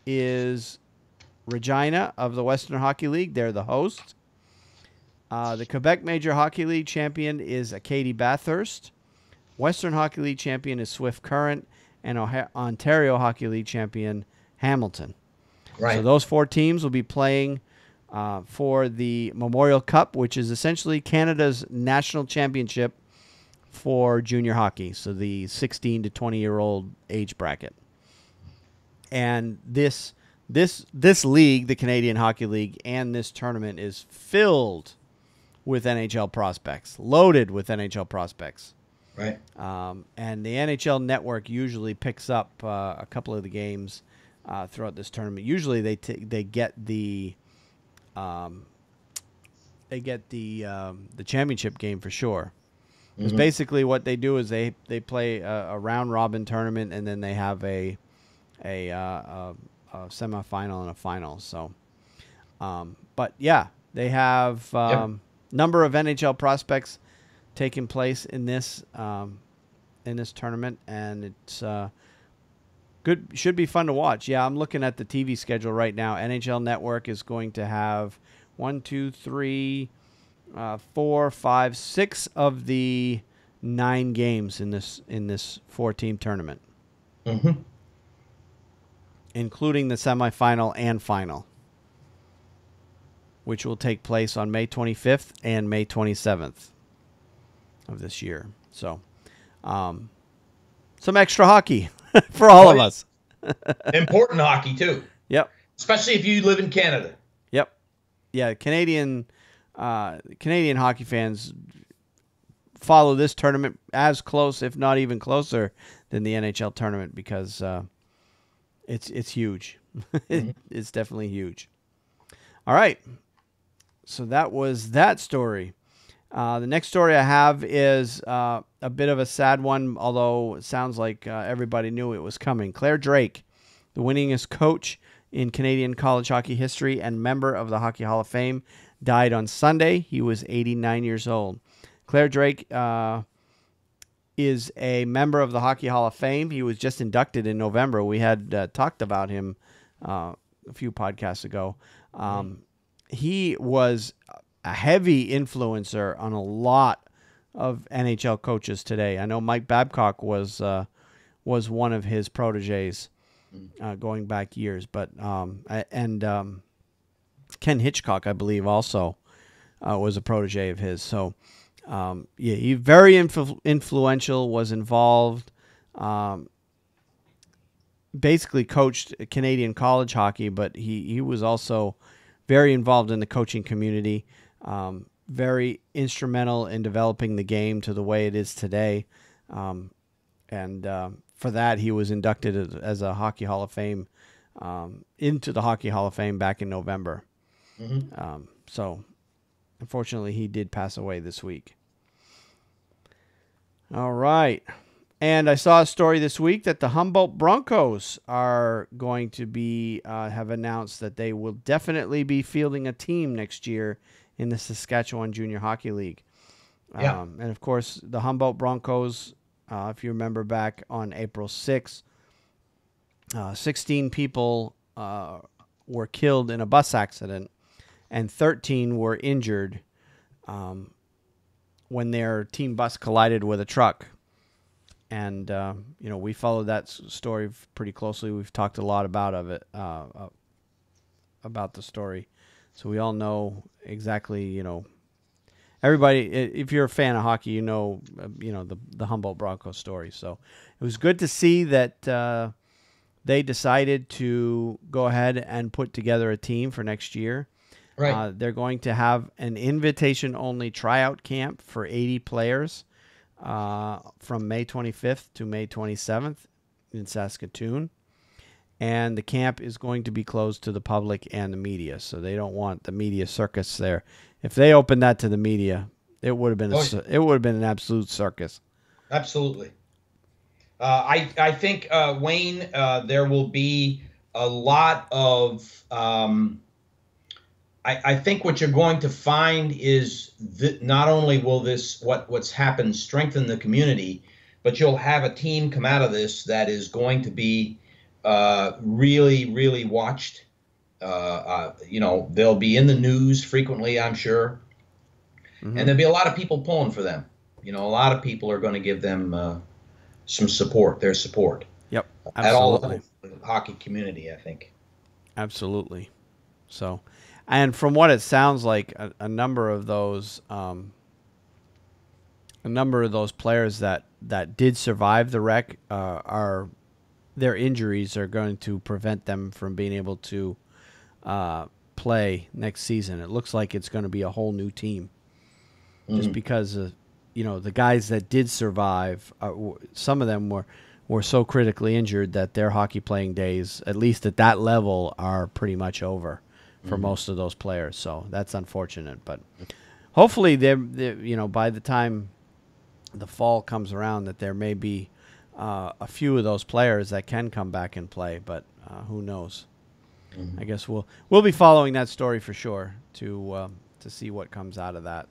is Regina of the Western Hockey League. They're the host. The Quebec Major Hockey League champion is Acadie Bathurst. Western Hockey League champion is Swift Current. And Ontario Hockey League champion Hamilton. Right. So those 4 teams will be playing for the Memorial Cup, which is essentially Canada's national championship for junior hockey. So the 16 to 20-year-old age bracket. And this league, the Canadian Hockey League, and this tournament is filled with NHL prospects, loaded with NHL prospects. Right. And the NHL Network usually picks up a couple of the games throughout this tournament. Usually they get the championship game for sure. Because basically what they do is they play a round robin tournament, and then they have a semifinal and a final. So, but yeah, they have number of NHL prospects taking place in this tournament, and it's good. Should be fun to watch. Yeah, I'm looking at the TV schedule right now. NHL Network is going to have 1, 2, 3, 4, 5, 6 of the 9 games in this 4-team tournament. Mm-hmm. Including the semifinal and final, which will take place on May 25th and May 27th of this year. So, some extra hockey for all of us. Important hockey, too. Yep. Especially if you live in Canada. Yep. Yeah, Canadian hockey fans follow this tournament as close, if not even closer, than the NHL tournament because it's huge. It's definitely huge. All right. So that was that story. The next story I have is a bit of a sad one, although it sounds like everybody knew it was coming. Claire Drake, the winningest coach in Canadian college hockey history and member of the Hockey Hall of Fame, died on Sunday. He was 89 years old. Claire Drake is a member of the Hockey Hall of Fame. He was just inducted in November. We had talked about him a few podcasts ago. He was a heavy influencer on a lot of NHL coaches today. I know Mike Babcock was one of his proteges going back years, but Ken Hitchcock, I believe, also was a protege of his. So, he very influential, was involved, basically coached Canadian college hockey, but he was also very involved in the coaching community, very instrumental in developing the game to the way it is today. For that, he was inducted as a Hockey Hall of Fame, into the Hockey Hall of Fame back in November. So, unfortunately, he did pass away this week. All right. And I saw a story this week that the Humboldt Broncos are going to be have announced that they will definitely be fielding a team next year in the Saskatchewan Junior Hockey League. Yeah. And, of course, the Humboldt Broncos, if you remember back on April 6th, 16 people were killed in a bus accident and 13 were injured when their team bus collided with a truck. And, we followed that story pretty closely. We've talked a lot about the story. So we all know exactly, everybody, if you're a fan of hockey, the Humboldt Broncos story. So it was good to see that they decided to go ahead and put together a team for next year. Right. They're going to have an invitation-only tryout camp for 80 players from May 25th to May 27th in Saskatoon. And the camp is going to be closed to the public and the media, so they don't want the media circus there. If they opened that to the media, it would have been an absolute circus. Absolutely. I think, Wayne, there will be a lot of I think what you're going to find is that not only will what's happened strengthen the community, but you'll have a team come out of this that is going to be really, really watched. They'll be in the news frequently, I'm sure. And there'll be a lot of people pulling for them. A lot of people are going to give them some support, their support. Yep, absolutely. At all levels of the hockey community, I think. Absolutely. So, and from what it sounds like, a number of those players that did survive the wreck their injuries are going to prevent them from being able to play next season. It looks like it's going to be a whole new team, just because the guys that did survive, some of them were so critically injured that their hockey playing days, at least at that level, are pretty much over for most of those players. So that's unfortunate, but hopefully they're by the time the fall comes around, that there may be a few of those players that can come back and play, but who knows? I guess we'll be following that story for sure to see what comes out of that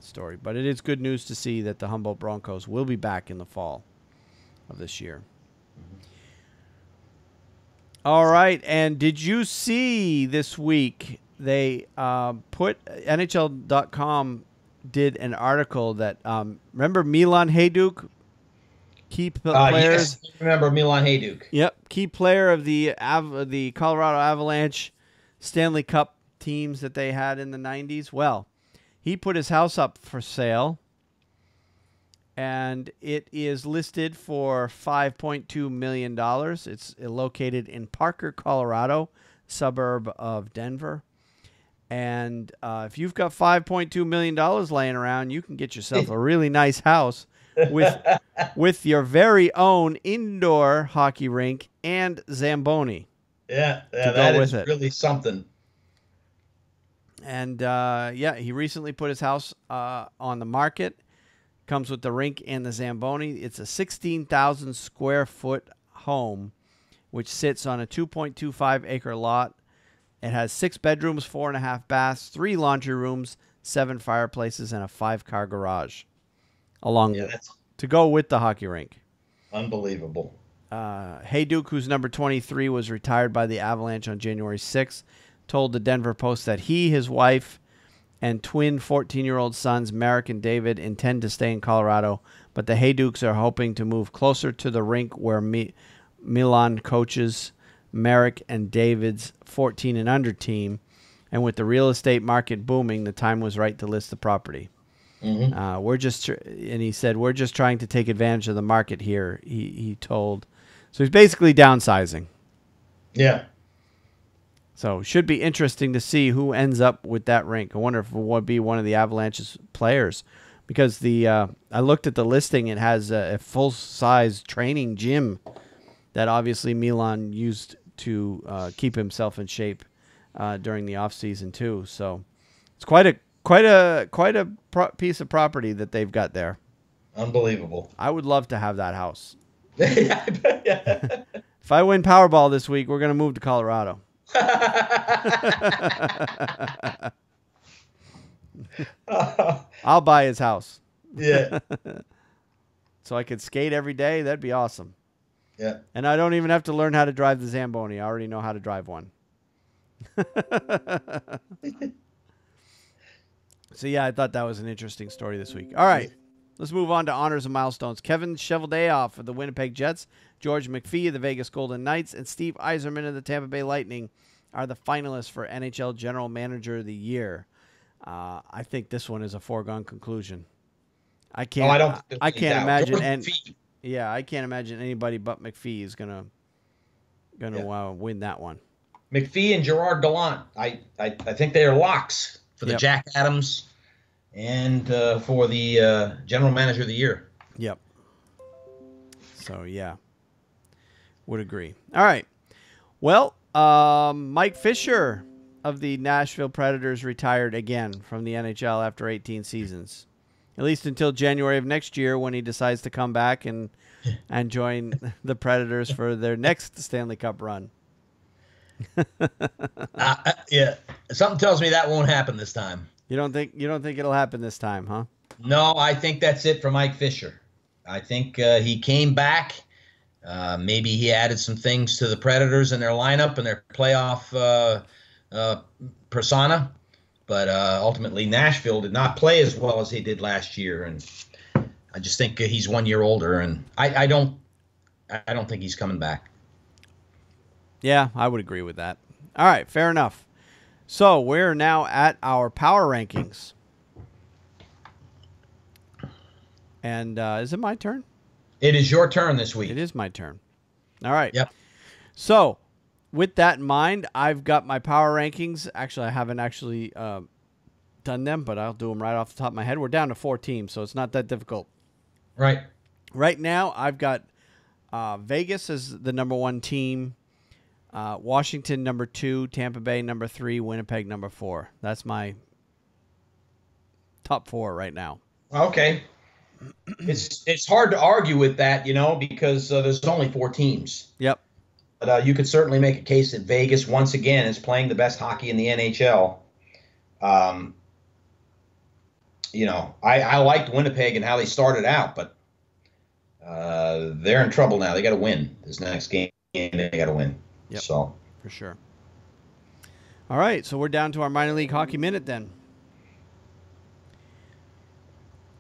story. But it is good news to see that the Humboldt Broncos will be back in the fall of this year. All right, and did you see this week they put NHL.com did an article that remember Milan Hajduk, key players. Yes, I remember Milan Hajduk. Yep, key player of the Colorado Avalanche Stanley Cup teams that they had in the 90s. Well, he put his house up for sale, and it is listed for $5.2 million. It's located in Parker, Colorado, suburb of Denver. And if you've got $5.2 million laying around, you can get yourself a really nice house with your very own indoor hockey rink and Zamboni. Yeah, that is really something. And yeah, he recently put his house on the market. Comes with the rink and the Zamboni. It's a 16,000 square foot home, which sits on a 2.25 acre lot. It has 6 bedrooms, 4.5 baths, 3 laundry rooms, 7 fireplaces, and a 5-car garage, to go with the hockey rink. Unbelievable. Hayduke, who's number 23, was retired by the Avalanche on January 6th, told the Denver Post that he, his wife, and twin 14-year-old sons, Merrick and David, intend to stay in Colorado, but the Haydukes are hoping to move closer to the rink where Milan coaches Merrick and David's 14 and under team, and with the real estate market booming, the time was right to list the property. Mm-hmm. And he said, we're just trying to take advantage of the market here, he told. So he's basically downsizing. Yeah. So should be interesting to see who ends up with that rink. I wonder if it would be one of the Avalanche's players, because I looked at the listing. It has a full-size training gym that obviously Milan used to keep himself in shape during the off season too. So it's quite a piece of property that they've got there. Unbelievable. I would love to have that house. Yeah. If I win Powerball this week, we're going to move to Colorado. I'll buy his house. Yeah. So I could skate every day. That'd be awesome. Yeah. And I don't even have to learn how to drive the Zamboni. I already know how to drive one. So yeah, I thought that was an interesting story this week. All right. Let's move on to honors and milestones. Kevin Cheveldayoff of the Winnipeg Jets, George McPhee of the Vegas Golden Knights, and Steve Yzerman of the Tampa Bay Lightning are the finalists for NHL General Manager of the Year. I think this one is a foregone conclusion. I can't imagine. I can't imagine anybody but McPhee is gonna win that one. McPhee and Gerard Gallant. I think they are locks for the Jack Adams and for the General Manager of the Year. Yep. So yeah, would agree. All right. Well, Mike Fisher of the Nashville Predators retired again from the NHL after 18 seasons, at least until January of next year, when he decides to come back and join the Predators for their next Stanley Cup run. Yeah, something tells me that won't happen this time. You don't think it'll happen this time, huh? No, I think that's it for Mike Fisher. I think he came back. Maybe he added some things to the Predators and their lineup and their playoff persona, but ultimately Nashville did not play as well as he did last year, and I just think he's 1 year older, and I don't think he's coming back. Yeah, I would agree with that. All right, fair enough. So we're now at our power rankings. And is it my turn? It is your turn this week. It is my turn. All right. Yep. So with that in mind, I've got my power rankings. Actually, I haven't actually done them, but I'll do them right off the top of my head. We're down to 4 teams, so it's not that difficult. Right. Right now, I've got Vegas as the number 1 team. Washington, number 2, Tampa Bay, number 3, Winnipeg, number 4. That's my top 4 right now. Okay. It's hard to argue with that, because there's only 4 teams. Yep. But you could certainly make a case that Vegas, once again, is playing the best hockey in the NHL. I liked Winnipeg and how they started out, but they're in trouble now. They got to win this next game. They got to win. Yep, so for sure. All right, so we're down to our minor league hockey minute then.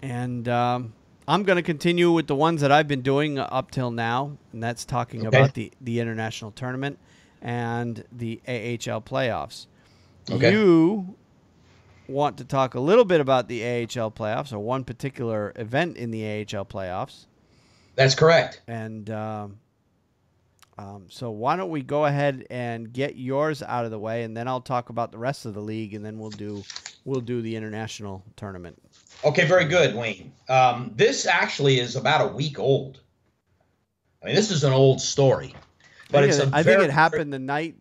And I'm going to continue with the ones that I've been doing up till now, and that's talking about the international tournament and the AHL playoffs. Okay. You want to talk a little bit about the AHL playoffs, or one particular event in the AHL playoffs. That's correct. And so why don't we go ahead and get yours out of the way, and then I'll talk about the rest of the league, and then we'll do the international tournament. Okay, very good, Wayne. This actually is about a week old. I mean, this is an old story, but I think it happened the night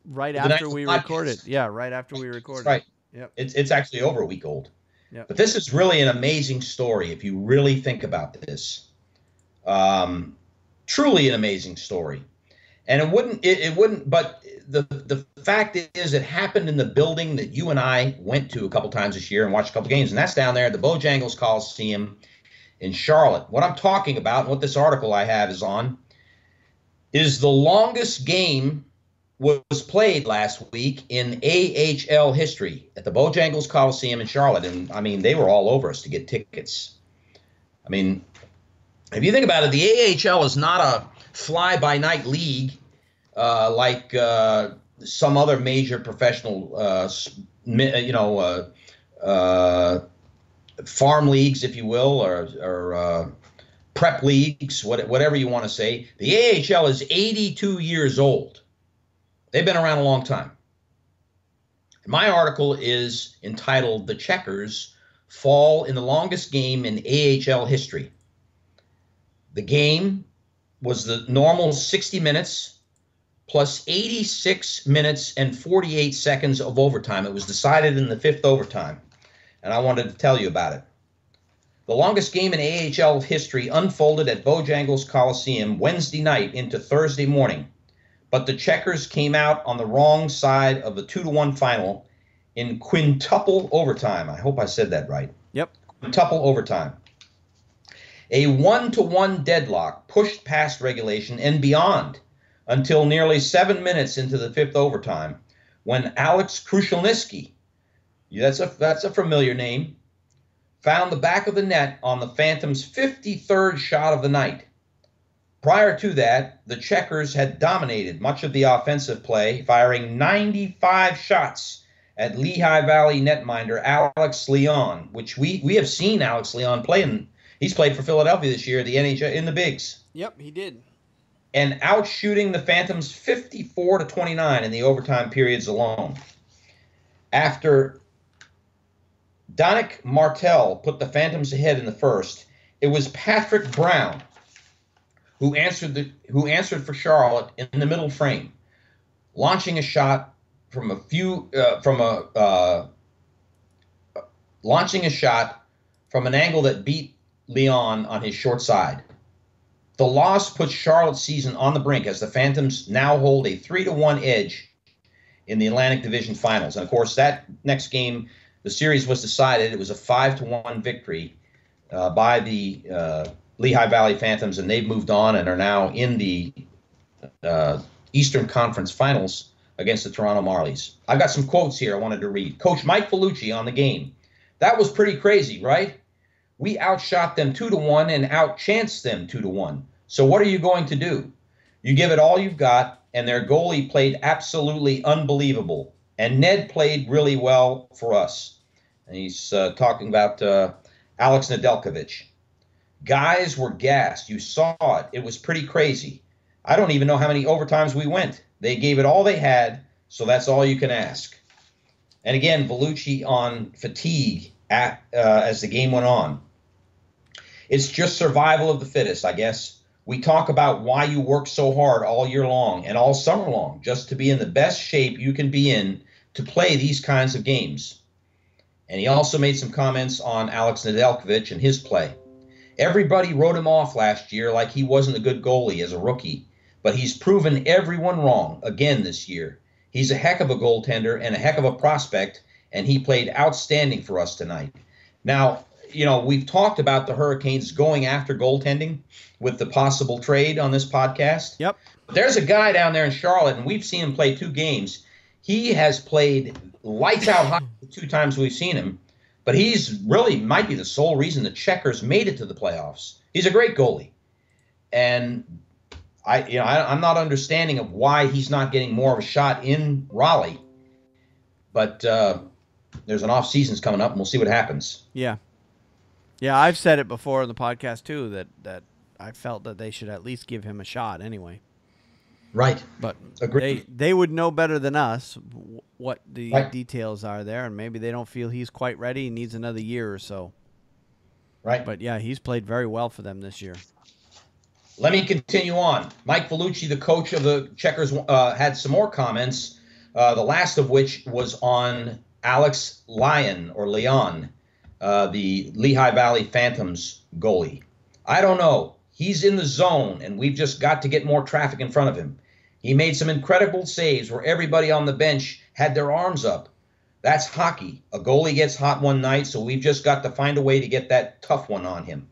right the after National we Podcast. recorded. Yeah, right after we recorded. That's right. Yep. It's actually over a week old. Yep. But this is really an amazing story if you really think about this. Truly an amazing story. And it wouldn't, but the fact is it happened in the building that you and I went to a couple times this year and watched a couple games, and that's down there at the Bojangles Coliseum in Charlotte. What I'm talking about, and what this article I have is on, is the longest game was played last week in AHL history at the Bojangles Coliseum in Charlotte. And, I mean, they were all over us to get tickets. I mean, if you think about it, the AHL is not a fly-by-night league like some other major professional, farm leagues, if you will, or prep leagues, whatever you want to say. The AHL is 82 years old. They've been around a long time. My article is entitled "The Checkers Fall in the Longest Game in AHL History." The game was the normal 60 minutes plus 86 minutes and 48 seconds of overtime. It was decided in the fifth overtime, and I wanted to tell you about it. The longest game in AHL history unfolded at Bojangles Coliseum Wednesday night into Thursday morning, but the Checkers came out on the wrong side of the 2-1 final in quintuple overtime. I hope I said that right. Yep. Quintuple overtime. A 1-1 deadlock pushed past regulation and beyond until nearly 7 minutes into the fifth overtime, when Alex Krushelnyski, that's a familiar name, found the back of the net on the Phantoms' 53rd shot of the night. Prior to that, the Checkers had dominated much of the offensive play, firing 95 shots at Lehigh Valley netminder Alex Leon, which we have seen Alex Leon play in. He's played for Philadelphia this year, the NHL, in the bigs. Yep, he did. And outshooting the Phantoms 54-29 in the overtime periods alone. After Danick Martel put the Phantoms ahead in the first, it was Patrick Brown who answered for Charlotte in the middle frame, launching a shot from an angle that beat Leon on his short side. The loss puts Charlotte's season on the brink as the Phantoms now hold a 3-1 edge in the Atlantic Division Finals. And, of course, that next game, the series was decided. It was a 5-1 victory by the Lehigh Valley Phantoms, and they've moved on and are now in the Eastern Conference Finals against the Toronto Marlies. I've got some quotes here I wanted to read. Coach Mike Vellucci on the game. That was pretty crazy, right? We outshot them 2-1 and outchanced them 2-1. So what are you going to do? You give it all you've got, and their goalie played absolutely unbelievable. And Ned played really well for us. And he's talking about Alex Nedeljkovic. Guys were gassed. You saw it. It was pretty crazy. I don't even know how many overtimes we went. They gave it all they had, so that's all you can ask. And again, Vellucci on fatigue as the game went on. It's just survival of the fittest, I guess. We talk about why you work so hard all year long and all summer long just to be in the best shape you can be in to play these kinds of games. And he also made some comments on Alex Nedeljkovic and his play. Everybody wrote him off last year like he wasn't a good goalie as a rookie, but he's proven everyone wrong again this year. He's a heck of a goaltender and a heck of a prospect, and he played outstanding for us tonight. Now, we've talked about the Hurricanes going after goaltending with the possible trade on this podcast. Yep. But there's a guy down there in Charlotte, and we've seen him play 2 games. He has played lights out hockey the 2 times we've seen him, but he's really might be the sole reason the Checkers made it to the playoffs. He's a great goalie. And I'm not understanding of why he's not getting more of a shot in Raleigh. But there's an off season's coming up, and we'll see what happens. Yeah. Yeah, I've said it before in the podcast, too, that I felt that they should at least give him a shot anyway. Right. But Agreed. they would know better than us what the Right. details are there, and maybe they don't feel he's quite ready. He needs another year or so. Right. But, yeah, he's played very well for them this year. Let me continue on. Mike Vellucci, the coach of the Checkers, had some more comments The last of which was on Alex Leon, the Lehigh Valley Phantoms goalie. I don't know. He's in the zone, and we've just got to get more traffic in front of him. He made some incredible saves where everybody on the bench had their arms up. That's hockey. A goalie gets hot one night, so we've just got to find a way to get that tough one on him.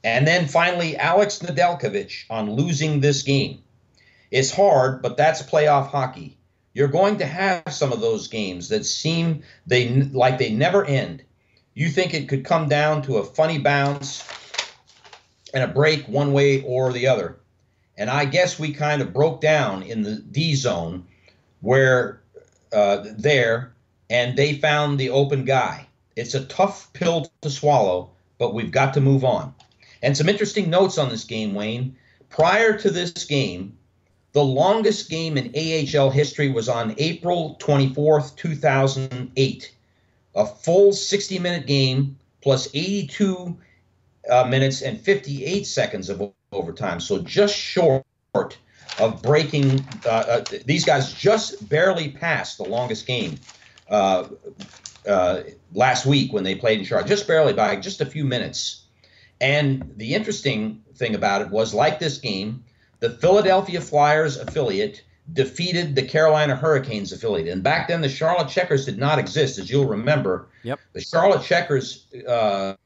And then finally, Alex Nedeljkovic on losing this game. It's hard, but that's playoff hockey. You're going to have some of those games that seem like they never end. You think it could come down to a funny bounce and a break one way or the other. And I guess we kind of broke down in the D zone where and they found the open guy. It's a tough pill to swallow, but we've got to move on. And some interesting notes on this game, Wayne. Prior to this game, the longest game in AHL history was on April 24th, 2008. A full 60-minute game plus 82 minutes and 58 seconds of overtime. So just short of breaking. These guys just barely passed the longest game last week when they played in Charlotte. Just barely, by just a few minutes. And the interesting thing about it was, like this game, the Philadelphia Flyers affiliate defeated the Carolina Hurricanes affiliate. And back then, the Charlotte Checkers did not exist, as you'll remember. Yep. The Charlotte Checkers were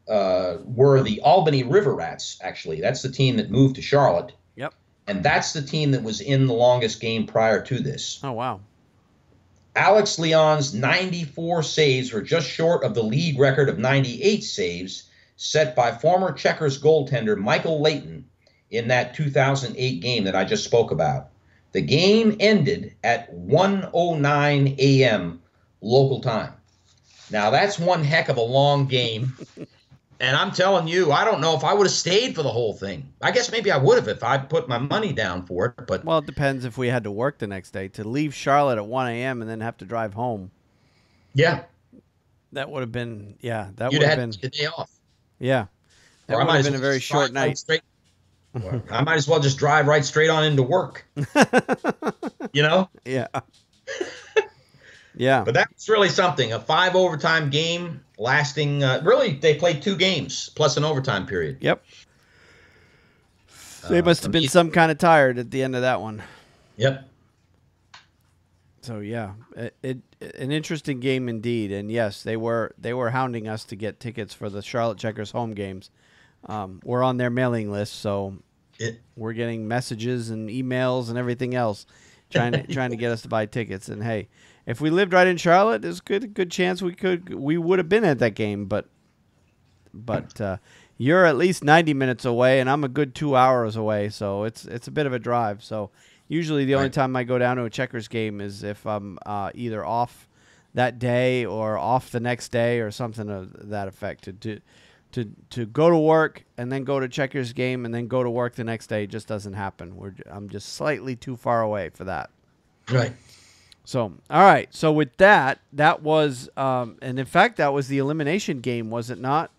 the Albany River Rats, actually. That's the team that moved to Charlotte. Yep. And that's the team that was in the longest game prior to this. Oh, wow. Alex Leon's 94 saves were just short of the league record of 98 saves set by former Checkers goaltender Michael Layton in that 2008 game that I just spoke about. The game ended at 1:09 a.m. local time. Now, that's one heck of a long game. And I'm telling you, I don't know if I would have stayed for the whole thing. I guess maybe I would have if I put my money down for it. But well, it depends if we had to work the next day. To leave Charlotte at 1 a.m. and then have to drive home. Yeah. That would have been, yeah. That You'd would have had been a day off. Yeah. That would have been a very short night. I might as well just drive right straight on into work. You know? Yeah. Yeah. But that's really something. A 5 overtime game lasting, really, they played 2 games plus an overtime period. Yep. They must have been some kind of tired at the end of that one. Yep. So, yeah, an interesting game indeed. And, yes, they were hounding us to get tickets for the Charlotte Checkers home games. We're on their mailing list, so we're getting messages and emails and everything else trying to get us to buy tickets. And, hey, if we lived right in Charlotte, there's a good chance we would have been at that game. But you're at least 90 minutes away, and I'm a good 2 hours away, so it's a bit of a drive. So usually the only time I go down to a Checkers game is if I'm either off that day or off the next day or something of that effect. To go to work and then go to Checkers game and then go to work the next day just doesn't happen. I'm just slightly too far away for that. Right. So, all right. So with that was, and in fact, that was the elimination game, was it not?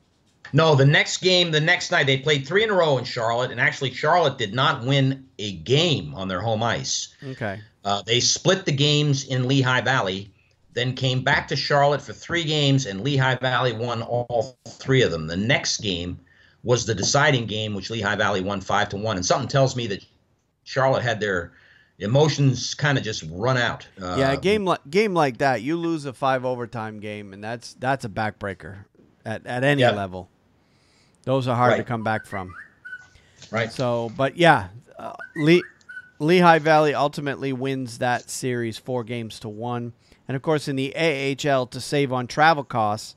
No, the next night, they played 3 in a row in Charlotte, and actually Charlotte did not win a game on their home ice. Okay. They split the games in Lehigh Valley, then came back to Charlotte for 3 games, and Lehigh Valley won all 3 of them. The next game was the deciding game, which Lehigh Valley won 5-1, and something tells me that Charlotte had their emotions kind of just run out. Yeah, a game like that, you lose a 5 overtime game, and that's a backbreaker at any level. Those are hard to come back from. Right. So, but yeah, Lehigh Valley ultimately wins that series 4-1. And of course, in the AHL, to save on travel costs,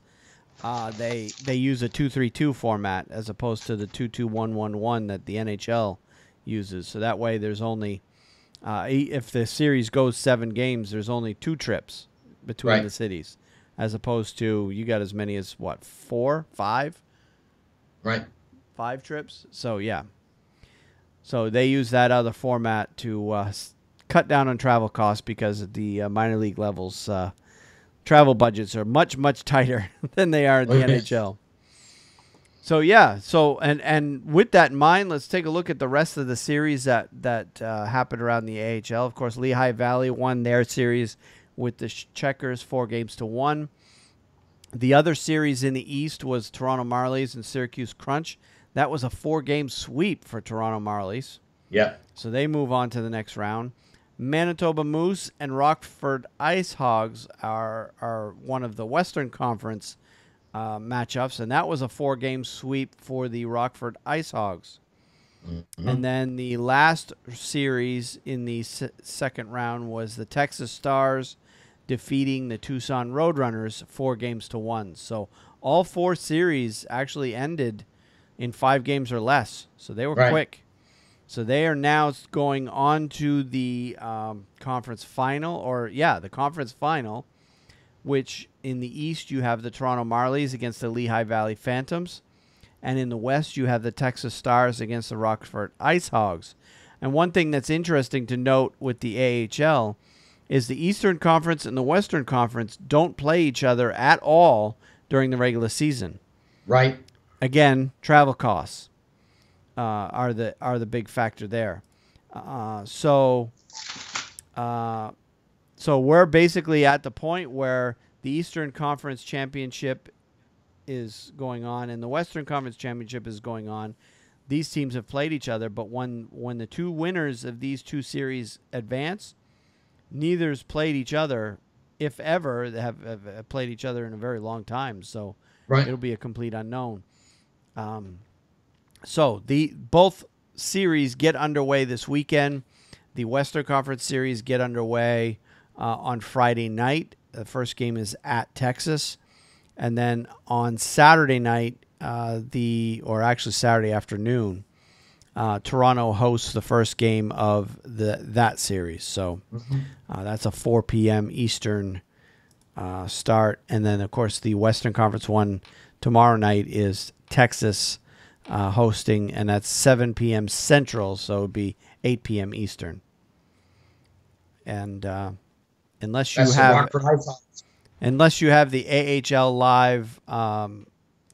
they use a 2-3-2 format as opposed to the 2-2-1-1-1 that the NHL uses. So that way, there's only if the series goes 7 games, there's only 2 trips between the cities, as opposed to you got as many as 4, 5. Right. 5 trips. So yeah. So they use that other format to cut down on travel costs because the minor league levels travel budgets are much tighter than they are in the NHL. So yeah, and with that in mind, let's take a look at the rest of the series that happened around the AHL. Of course, Lehigh Valley won their series with the Checkers 4-1. The other series in the East was Toronto Marlies and Syracuse Crunch. That was a 4-game sweep for Toronto Marlies. Yeah. So they move on to the next round. Manitoba Moose and Rockford Ice Hogs are one of the Western Conference matchups, and that was a 4-game sweep for the Rockford Ice Hogs. Mm-hmm. And then the last series in the second round was the Texas Stars defeating the Tucson Roadrunners 4-1. So all 4 series actually ended in 5 games or less. So they were quick. So they are now going on to the conference final, the conference final, which in the East you have the Toronto Marlies against the Lehigh Valley Phantoms. And in the West you have the Texas Stars against the Rockford Ice Hogs. And one thing that's interesting to note with the AHL is the Eastern Conference and the Western Conference don't play each other at all during the regular season. Right. Again, travel costs are the big factor there. So we're basically at the point where the Eastern Conference Championship is going on and the Western Conference Championship is going on. These teams have played each other, but when the 2 winners of these 2 series advance, neither's played each other, if ever. They have played each other in a very long time, so it'll be a complete unknown. So both series get underway this weekend. The Western Conference series get underway on Friday night. The first game is at Texas. And then on Saturday night, Saturday afternoon, Toronto hosts the first game of that series. So that's a 4 p.m. Eastern start. And then, of course, the Western Conference one tomorrow night is Texas hosting, and that's 7 p.m. Central, so it would be 8 p.m. Eastern. And unless you have the AHL Live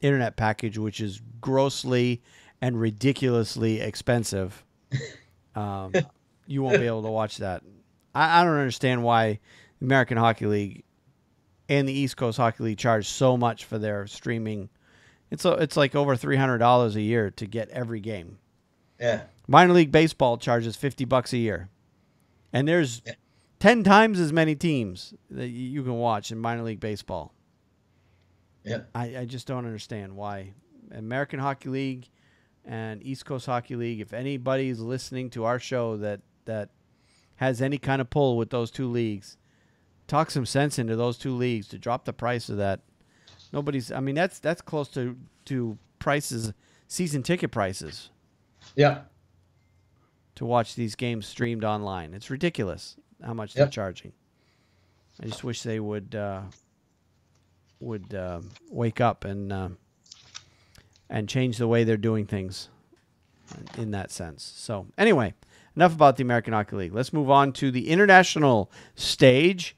internet package, which is grossly and ridiculously expensive, you won't be able to watch that. I don't understand why the American Hockey League and the East Coast Hockey League charge so much for their streaming. It's like over $300 a year to get every game. Yeah. Minor League Baseball charges $50 a year, and there's 10 times as many teams that you can watch in minor league baseball. Yeah. I just don't understand why American Hockey League and East Coast Hockey League, if anybody's listening to our show that has any kind of pull with those 2 leagues, talk some sense into those 2 leagues to drop the price of that. That's close to prices, season ticket prices. Yeah. To watch these games streamed online. It's ridiculous how much they're charging. I just wish they would wake up and change the way they're doing things in that sense. So anyway, enough about the American Hockey League. Let's move on to the international stage,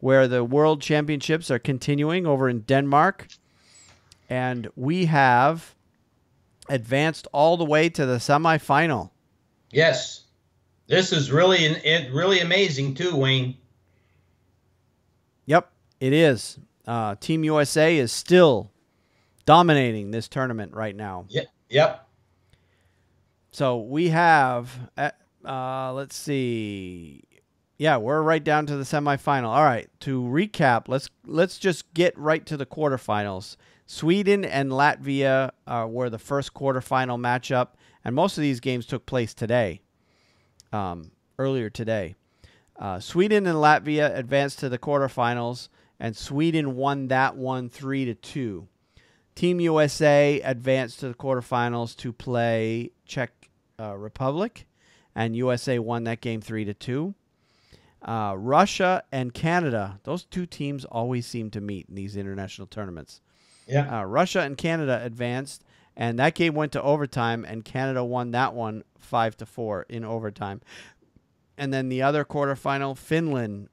where the World Championships are continuing over in Denmark, and we have advanced all the way to the semifinal. Yes. This is really amazing too, Wayne. Yep, it is. Team USA is still dominating this tournament right now. Yep. So we have, let's see. Yeah, we're right down to the semifinal. All right, to recap, let's just get right to the quarterfinals. Sweden and Latvia were the first quarterfinal matchup, and most of these games took place today, earlier today. Sweden and Latvia advanced to the quarterfinals, and Sweden won that one 3-2. Team USA advanced to the quarterfinals to play Czech Republic, and USA won that game 3-2. Russia and Canada, those 2 teams always seem to meet in these international tournaments. Yeah. Russia and Canada advanced, and that game went to overtime, and Canada won that one 5-4 in overtime. And then the other quarterfinal, Finland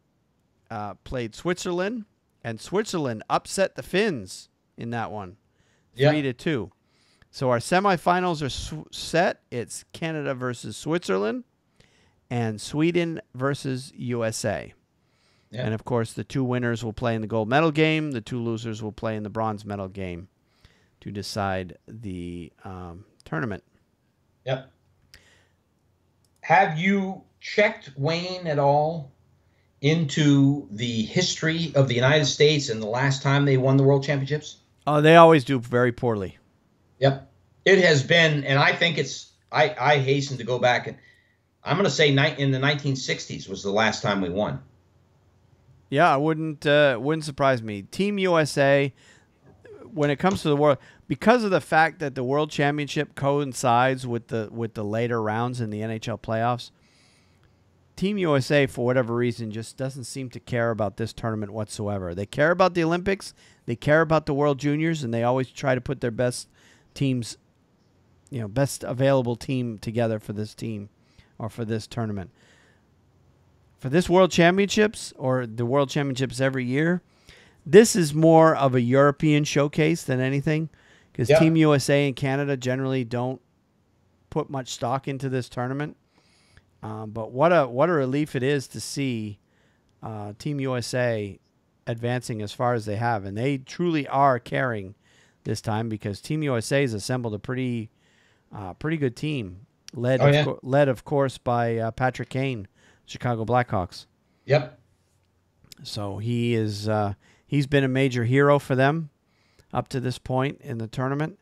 uh, – played Switzerland, and Switzerland upset the Finns in that one, 6-4. So So our semifinals are set. It's Canada versus Switzerland and Sweden versus USA. Yeah. And, of course, the two winners will play in the gold medal game. The two losers will play in the bronze medal game to decide the tournament. Yep. Have you checked, Wayne, at all into the history of the United States and the last time they won the World Championships? Oh, they always do very poorly. Yep. It has been, and I think I hasten to go back, and I'm going to say in the 1960s was the last time we won. Yeah, it wouldn't surprise me. Team USA, when it comes to the world, because of the fact that the World Championship coincides with the later rounds in the NHL playoffs, Team USA, for whatever reason, just doesn't seem to care about this tournament whatsoever. They care about the Olympics, they care about the World Juniors, and they always try to put their best teams, best available team together for this team or for this tournament. For this World Championships, or the World Championships every year, this is more of a European showcase than anything, because Team USA and Canada generally don't put much stock into this tournament. But what a relief it is to see Team USA advancing as far as they have, and they truly are caring this time, because Team USA has assembled a pretty good team, led of course by Patrick Kane, Chicago Blackhawks. Yep. So he's been a major hero for them up to this point in the tournament,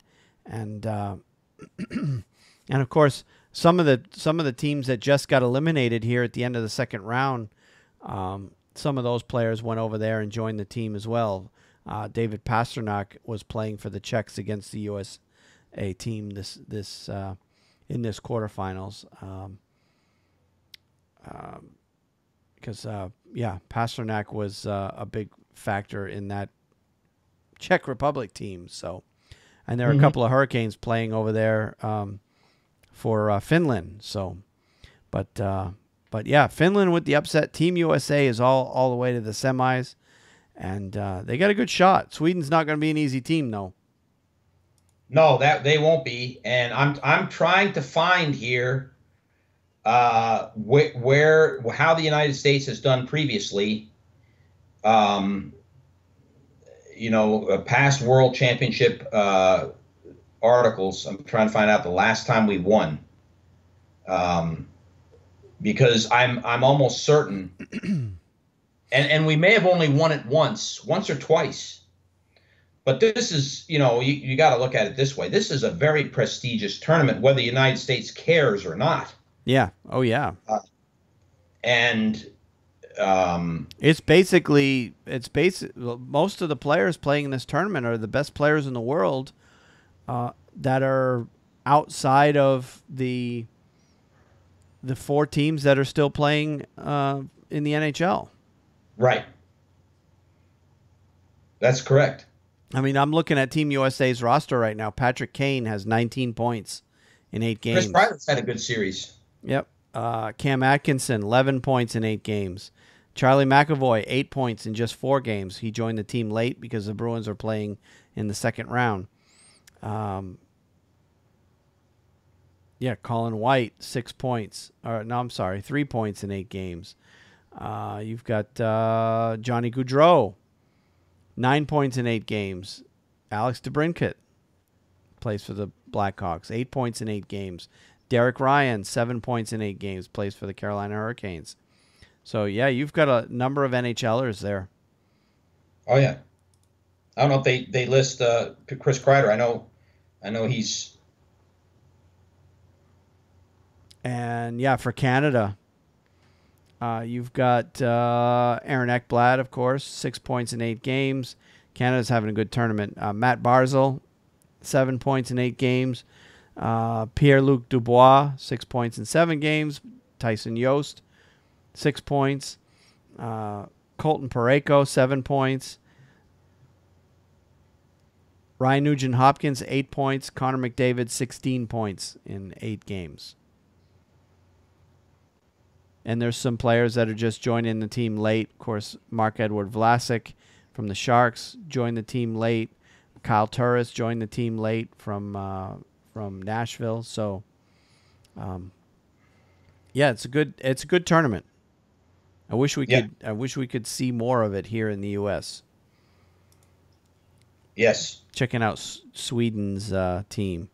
and and of course some of the teams that just got eliminated here at the end of the second round, some of those players went over there and joined the team as well. David Pastrnak was playing for the Czechs against the USA team this in this quarterfinals. Because Pastrnak was a big factor in that Czech Republic team. So, and there are a couple of Hurricanes playing over there for Finland. So, but yeah, Finland with the upset. Team USA is all the way to the semis, and they got a good shot. Sweden's not going to be an easy team, though. No, that they won't be. And I'm trying to find here how the United States has done previously. Past World Championship articles. I'm trying to find out the last time we won. Because I'm almost certain, and we may have only won it once or twice. But this is, you got to look at it this way. This is a very prestigious tournament, whether the United States cares or not. Yeah. Oh, yeah. And it's basically most of the players playing in this tournament are the best players in the world that are outside of the four teams that are still playing in the NHL. Right. That's correct. I mean, I'm looking at Team USA's roster right now. Patrick Kane has 19 points in 8 games. Chris Kreider's had a good series. Yep. Cam Atkinson, 11 points in 8 games. Charlie McAvoy, 8 points in just 4 games. He joined the team late because the Bruins are playing in the second round. Colin White, 6 points. 3 points in 8 games. You've got Johnny Gaudreau, 9 points in 8 games. Alex DeBrincat plays for the Blackhawks, 8 points in 8 games. Derek Ryan, 7 points in 8 games, plays for the Carolina Hurricanes. So, yeah, you've got a number of NHLers there. Oh, yeah. I don't know if they list Chris Kreider. I know he's... And, yeah, for Canada, you've got Aaron Ekblad, of course, 6 points in 8 games. Canada's having a good tournament. Matt Barzal, 7 points in 8 games. Pierre-Luc Dubois, 6 points in 7 games. Tyson Yost, 6 points. Colton Parayko, 7 points. Ryan Nugent-Hopkins, 8 points. Connor McDavid, 16 points in 8 games. And there's some players that are just joining the team late. Of course, Mark-Edward Vlasic from the Sharks joined the team late. Kyle Turris joined the team late from Nashville. So, yeah, it's a good tournament. I wish we could see more of it here in the U.S. Yes. Checking out Sweden's team.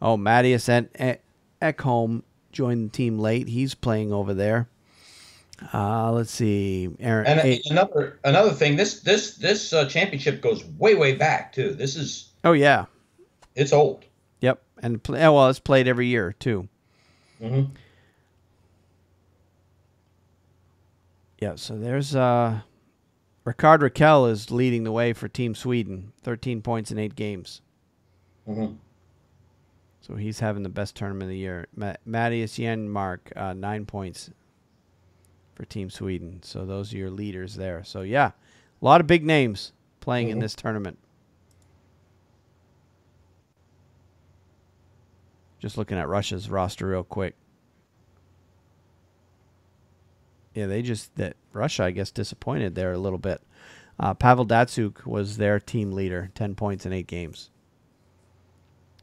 Oh, Mattias Ekholm joined the team late. He's playing over there. Let's see. And another thing, this championship goes way back too. This is it's old. Yep, and it's played every year too. Mm-hmm. Yeah, so there's Ricard Raquel is leading the way for Team Sweden, 13 points in 8 games. Mm-hmm. So he's having the best tournament of the year. Mattias Janmark, 9 points for Team Sweden. So those are your leaders there. So, yeah, a lot of big names playing in this tournament. Just looking at Russia's roster real quick. Yeah, Russia, I guess, disappointed there a little bit. Pavel Datsuk was their team leader, 10 points in 8 games.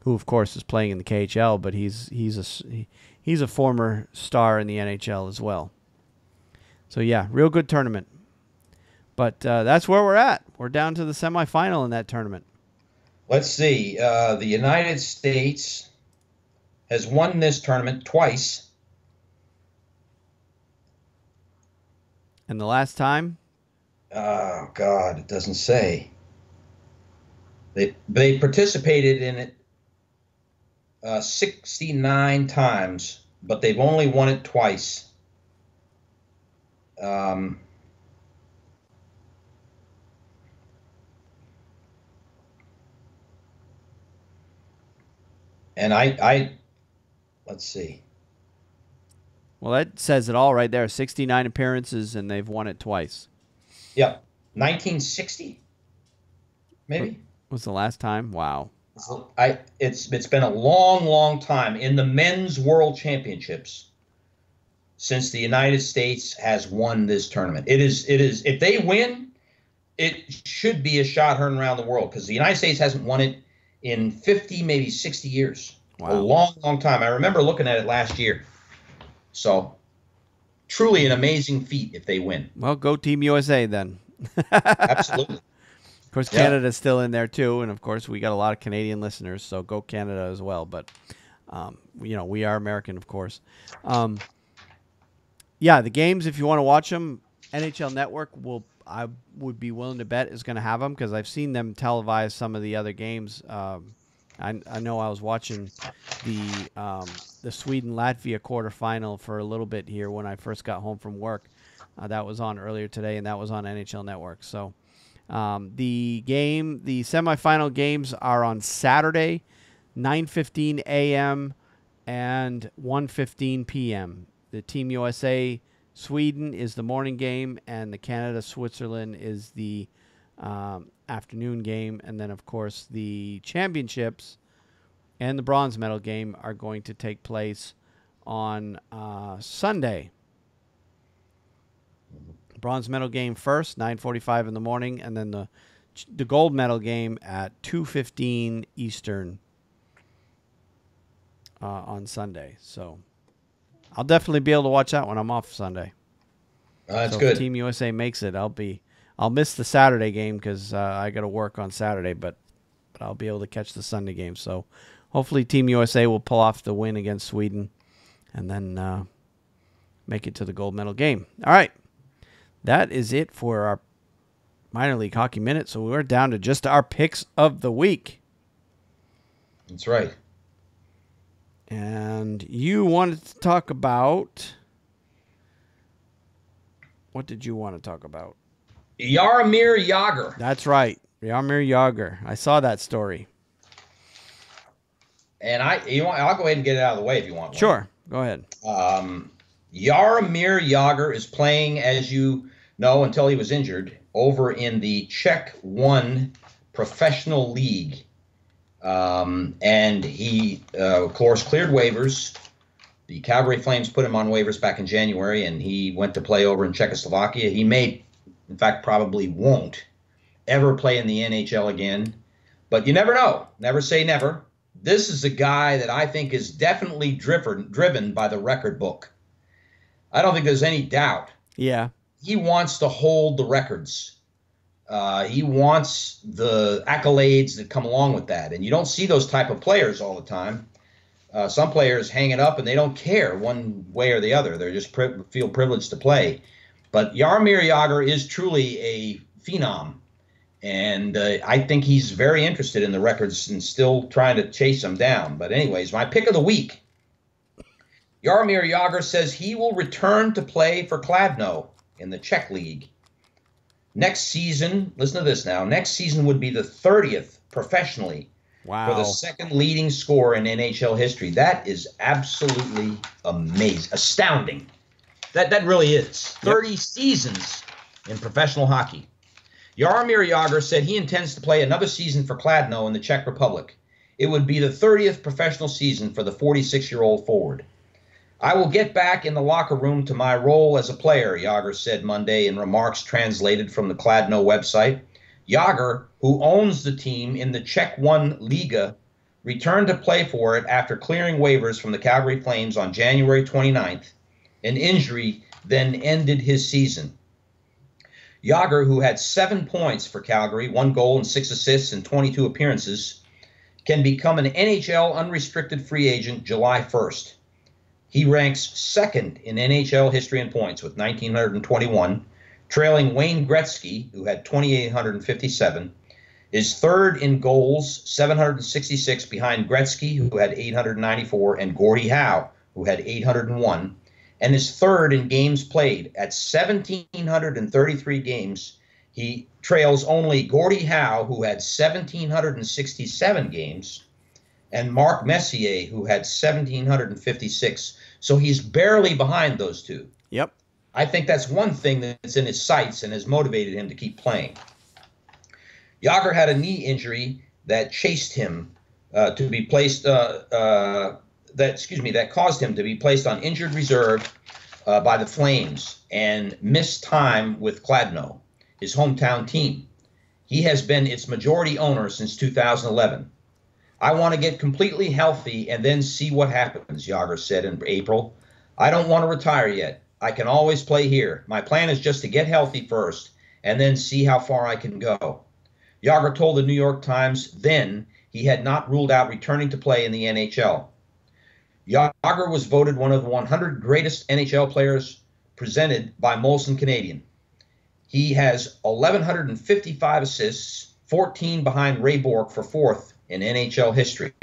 Who, of course, is playing in the KHL, but he's a former star in the NHL as well. So, yeah, real good tournament. But that's where we're at. We're down to the semifinal in that tournament. Let's see. The United States has won this tournament twice. And the last time? Oh, God, it doesn't say. They participated in it 69 times, but they've only won it twice. And let's see. Well, that says it all right there. 69 appearances, and they've won it twice. Yep. 1960, maybe? Was the last time? Wow. It's been a long time in the men's world championships since the United States has won this tournament. It is if they win, it should be a shot heard around the world because the United States hasn't won it in 50, maybe 60 years. Wow. A long time. I remember looking at it last year. So, truly an amazing feat if they win. Well, go Team USA then. Absolutely. Of course, Canada's still in there too, and of course, we got a lot of Canadian listeners, so go Canada as well. But, we are American, of course. Yeah, the games, if you want to watch them, NHL Network I would be willing to bet is going to have them because I've seen them televise some of the other games. I know I was watching the Sweden-Latvia quarterfinal for a little bit here when I first got home from work. That was on earlier today, and that was on NHL Network. So the semifinal games are on Saturday, 9:15 a.m. and 1:15 p.m. The Team USA Sweden is the morning game, and the Canada-Switzerland is the afternoon game. And then, of course, the championships and the bronze medal game are going to take place on Sunday. Bronze medal game first, 9:45 in the morning, and then the gold medal game at 2:15 Eastern on Sunday. So I'll definitely be able to watch that when I'm off Sunday. That's good. If Team USA makes it, I'll miss the Saturday game because I got to work on Saturday, but I'll be able to catch the Sunday game. So hopefully Team USA will pull off the win against Sweden and then make it to the gold medal game. All right. That is it for our minor league hockey minute. So we're down to just our picks of the week. That's right. And you wanted to talk about... What did you want to talk about? Jaromir Jagr. That's right. Jaromir Jagr. I saw that story. And I'll go ahead and get it out of the way if you want. Sure. Go ahead. Jaromir Jagr is playing, as you know, until he was injured, over in the Czech 1 professional league. And he, of course, cleared waivers. The Calgary Flames put him on waivers back in January, and he went to play over in Czechoslovakia. He may, in fact, probably won't ever play in the NHL again. But you never know. Never say never. This is a guy that I think is definitely driven by the record book. I don't think there's any doubt. Yeah. He wants to hold the records. He wants the accolades that come along with that. And you don't see those type of players all the time. Some players hang it up and they don't care one way or the other. They just feel privileged to play. But Jaromir Jagr is truly a phenom. And I think he's very interested in the records and still trying to chase them down. But anyways, my pick of the week. Jaromir Jagr says he will return to play for Kladno in the Czech League. Next season, listen to this now, next season would be the 30th professionally. Wow. For the second leading scorer in NHL history. That is absolutely amazing, astounding. That really is. 30 seasons in professional hockey. Jaromir Jagr said he intends to play another season for Kladno in the Czech Republic. It would be the 30th professional season for the 46-year-old forward. I will get back in the locker room to my role as a player, Jagr said Monday in remarks translated from the Kladno website. Jagr, who owns the team in the Czech 1 Liga, returned to play for it after clearing waivers from the Calgary Flames on January 29th. An injury then ended his season. Jagr, who had 7 points for Calgary, 1 goal and 6 assists in 22 appearances, can become an NHL unrestricted free agent July 1st. He ranks second in NHL history in points with 1,921, trailing Wayne Gretzky, who had 2,857, is third in goals, 766 behind Gretzky, who had 894, and Gordie Howe, who had 801, and is third in games played at 1,733 games. He trails only Gordie Howe, who had 1,767 games, and Mark Messier, who had 1,756. So he's barely behind those two. Yep. I think that's one thing that's in his sights and has motivated him to keep playing. Jagr had a knee injury that chased him to be placed. That caused him to be placed on injured reserve by the Flames and missed time with Kladno, his hometown team. He has been its majority owner since 2011. I want to get completely healthy and then see what happens, Jagr said in April. I don't want to retire yet. I can always play here. My plan is just to get healthy first and then see how far I can go. Jagr told the New York Times then he had not ruled out returning to play in the NHL. Jagr was voted one of the 100 greatest NHL players presented by Molson Canadian. He has 1,155 assists, 14 behind Ray Bourque for fourth in NHL history.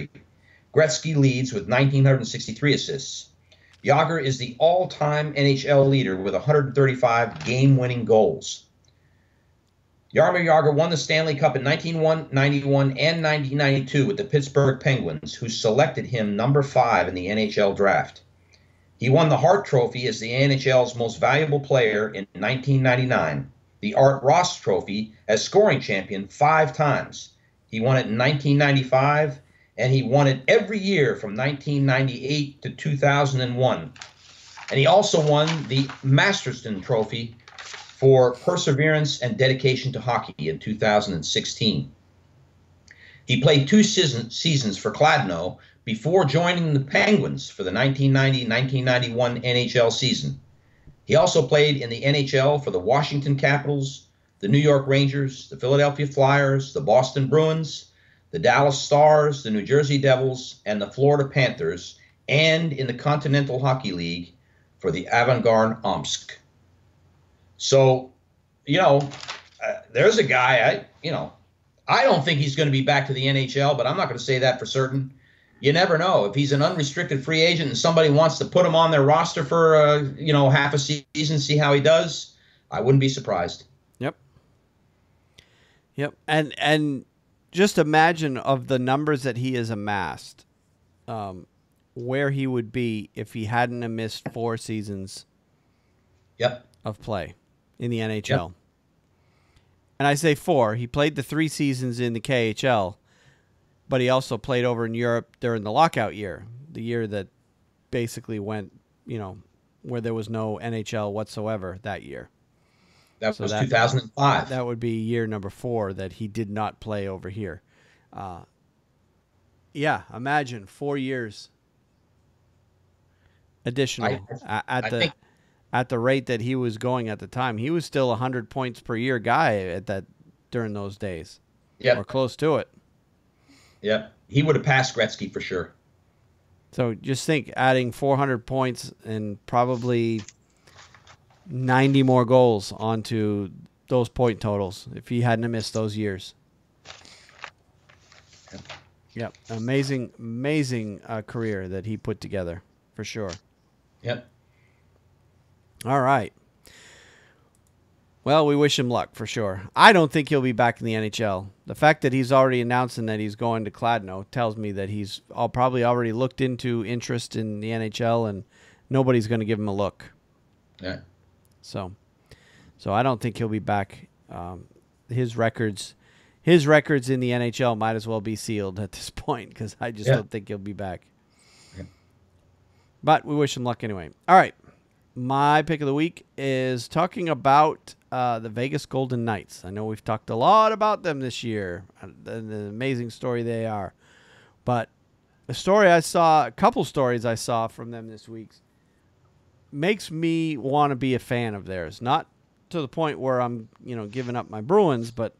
Gretzky leads with 1,963 assists. Jagr is the all-time NHL leader with 135 game-winning goals. Jaromir Jagr won the Stanley Cup in 1991 and 1992 with the Pittsburgh Penguins, who selected him number 5 in the NHL draft. He won the Hart Trophy as the NHL's most valuable player in 1999, the Art Ross Trophy as scoring champion 5 times. He won it in 1995, and he won it every year from 1998 to 2001. And he also won the Masterton Trophy for perseverance and dedication to hockey in 2016. He played 2 seasons for Kladno before joining the Penguins for the 1990-1991 NHL season. He also played in the NHL for the Washington Capitals, the New York Rangers, the Philadelphia Flyers, the Boston Bruins, the Dallas Stars, the New Jersey Devils, and the Florida Panthers, and in the Continental Hockey League for the Avangard Omsk. So, there's a guy, I don't think he's going to be back to the NHL, but I'm not going to say that for certain. You never know. If he's an unrestricted free agent and somebody wants to put him on their roster for, half a season, see how he does, I wouldn't be surprised. Yep. And just imagine of the numbers that he has amassed, where he would be if he hadn't missed 4 seasons of play in the NHL. Yep. And I say 4. He played the 3 seasons in the KHL, but he also played over in Europe during the lockout year, the year that basically went, where there was no NHL whatsoever that year. That was 2005. That would be year number 4 that he did not play over here. Yeah, imagine 4 years additional I think at the rate that he was going at the time. He was still 100 points per year guy during those days, or yep, close to it. yep. He would have passed Gretzky for sure. So just think, adding 400 points and probably 90 more goals onto those point totals if he hadn't missed those years. Yep, amazing career that he put together for sure. Yep. All right. Well, we wish him luck for sure. I don't think he'll be back in the NHL. The fact that he's already announcing that he's going to Kladno tells me that he's probably already looked into interest in the NHL, and nobody's going to give him a look. Yeah. So I don't think he'll be back. His records in the NHL might as well be sealed at this point, because I just don't think he'll be back. Yeah. But we wish him luck anyway. All right. My pick of the week is talking about the Vegas Golden Knights. I know we've talked a lot about them this year, the amazing story they are. But a couple stories I saw from them this week makes me want to be a fan of theirs. Not to the point where I'm, giving up my Bruins, but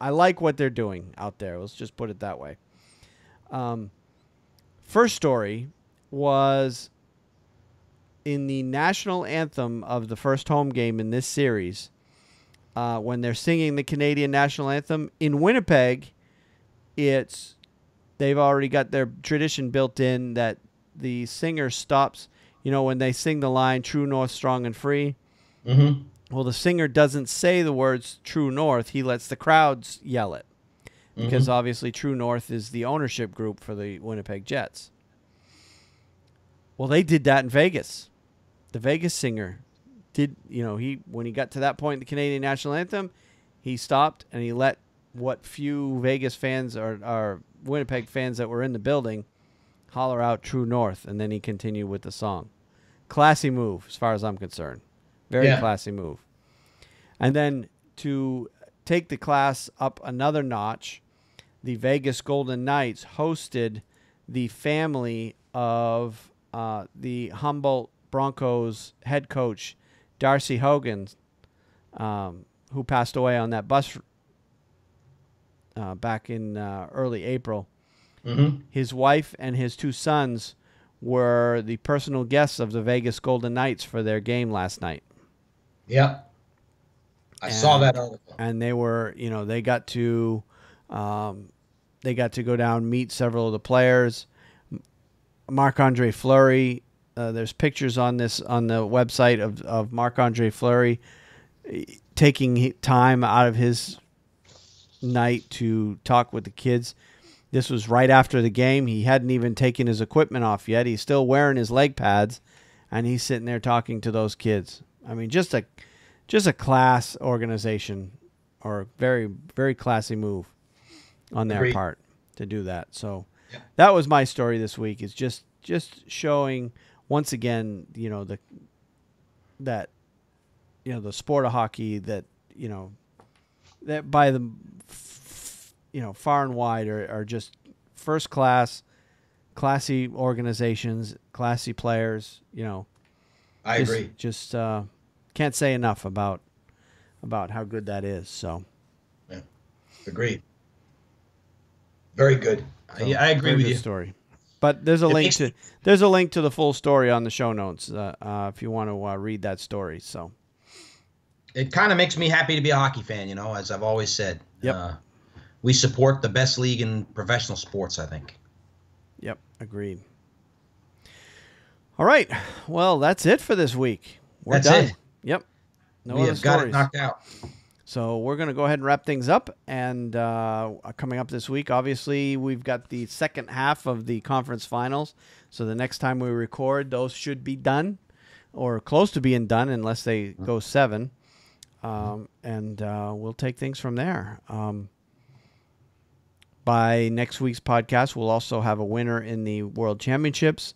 I like what they're doing out there. Let's just put it that way. First story was in the national anthem of the first home game in this series, when they're singing the Canadian national anthem in Winnipeg, they've already got their tradition built in that the singer stops, when they sing the line "True North, Strong and Free." Mm-hmm. Well, the singer doesn't say the words "True North." He lets the crowds yell it, because obviously True North is the ownership group for the Winnipeg Jets. Well, they did that in Vegas. The Vegas singer did, when he got to that point in the Canadian national anthem, he stopped and he let what few Vegas fans or Winnipeg fans that were in the building holler out "True North," and then he continued with the song. Classy move, as far as I'm concerned. Very classy move. And then to take the class up another notch, the Vegas Golden Knights hosted the family of the Humboldt Broncos head coach, Darcy Hogan, who passed away on that bus back in early April. Mm-hmm. His wife and his 2 sons were the personal guests of the Vegas Golden Knights for their game last night. Yep. I saw that article. And they were, they got to go down, meet several of the players. Marc-Andre Fleury, there's pictures on the website of Marc-Andre Fleury taking time out of his night to talk with the kids. This was right after the game. He hadn't even taken his equipment off yet. He's still wearing his leg pads, and he's sitting there talking to those kids. I mean, just a class organization, or very, very classy move on their part to do that. So that was my story this week. Is just showing once again, the sport of hockey that by the far and wide are just first class, classy organizations, classy players. I agree. Just can't say enough about how good that is. So, yeah, agreed. Very good. So, I agree with you. Story, but there's a link to the full story on the show notes if you want to read that story. So, it kind of makes me happy to be a hockey fan. As I've always said. Yep. We support the best league in professional sports, I think. Yep, agreed. All right. Well, that's it for this week. We're done. It. Yep. We have got it knocked out. So we're going to go ahead and wrap things up. And coming up this week, obviously, we've got the second half of the conference finals. So the next time we record, those should be done or close to being done unless they go 7. And we'll take things from there. By next week's podcast, we'll also have a winner in the World Championships.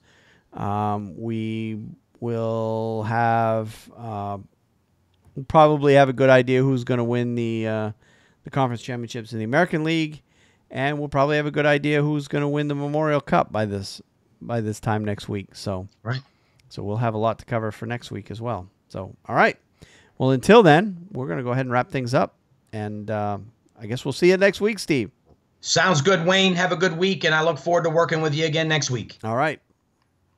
We will have probably have a good idea who's going to win the the conference championships in the American League, and we'll probably have a good idea who's going to win the Memorial Cup by this time next week. So, right. So we'll have a lot to cover for next week as well. So, all right. Well, until then, we're going to go ahead and wrap things up, and I guess we'll see you next week, Steve. Sounds good, Wayne. Have a good week, and I look forward to working with you again next week. All right.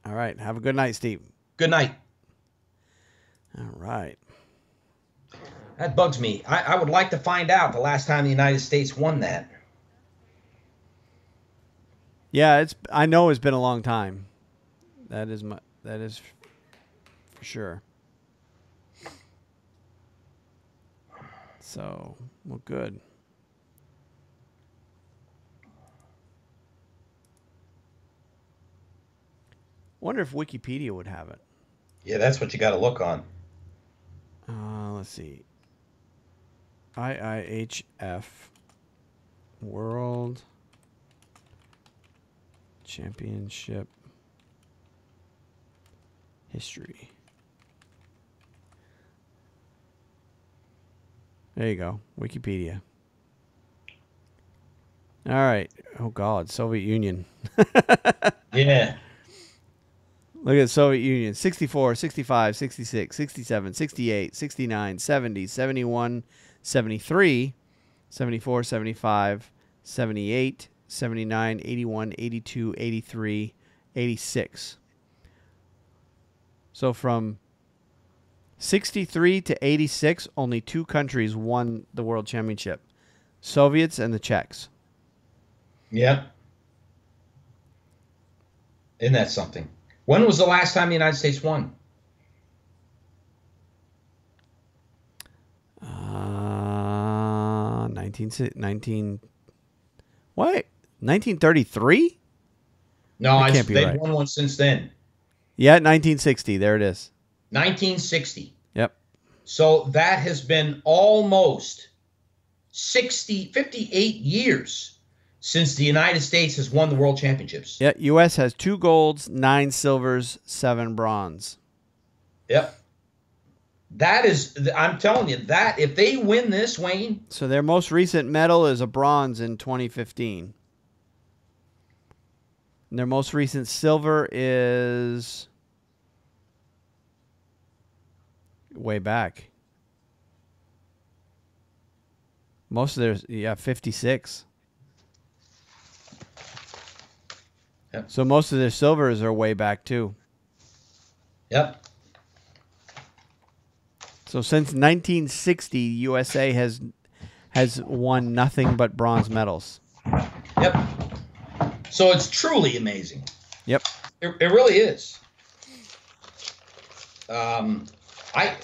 All right. Have a good night, Steve. Good night. All right. That bugs me. I would like to find out the last time the United States won that. Yeah, I know it's been a long time. That is for sure. So, well, good. Wonder if Wikipedia would have it. Yeah, that's what you got to look on. Let's see. IIHF World Championship History. There you go. Wikipedia. All right. Oh, God. Soviet Union. Yeah. Look at Soviet Union. 64, 65, 66, 67, 68, 69, 70, 71, 73, 74, 75, 78, 79, 81, 82, 83, 86. So from 63 to 86, only 2 countries won the World Championship. Soviets and the Czechs. Yep. Isn't that something? When was the last time the United States won? 1933? No, they've won one since then. Yeah, 1960. There it is. 1960. Yep. So that has been almost 58 years since the United States has won the World Championships. Yeah, U.S. has 2 golds, 9 silvers, 7 bronze. Yep. That is, I'm telling you, that if they win this, Wayne. So their most recent medal is a bronze in 2015. And their most recent silver is way back. Most of theirs, 56. Yep. So most of their silvers are way back too. Yep. So since 1960, USA has won nothing but bronze medals. Yep. So it's truly amazing. Yep. It really is. I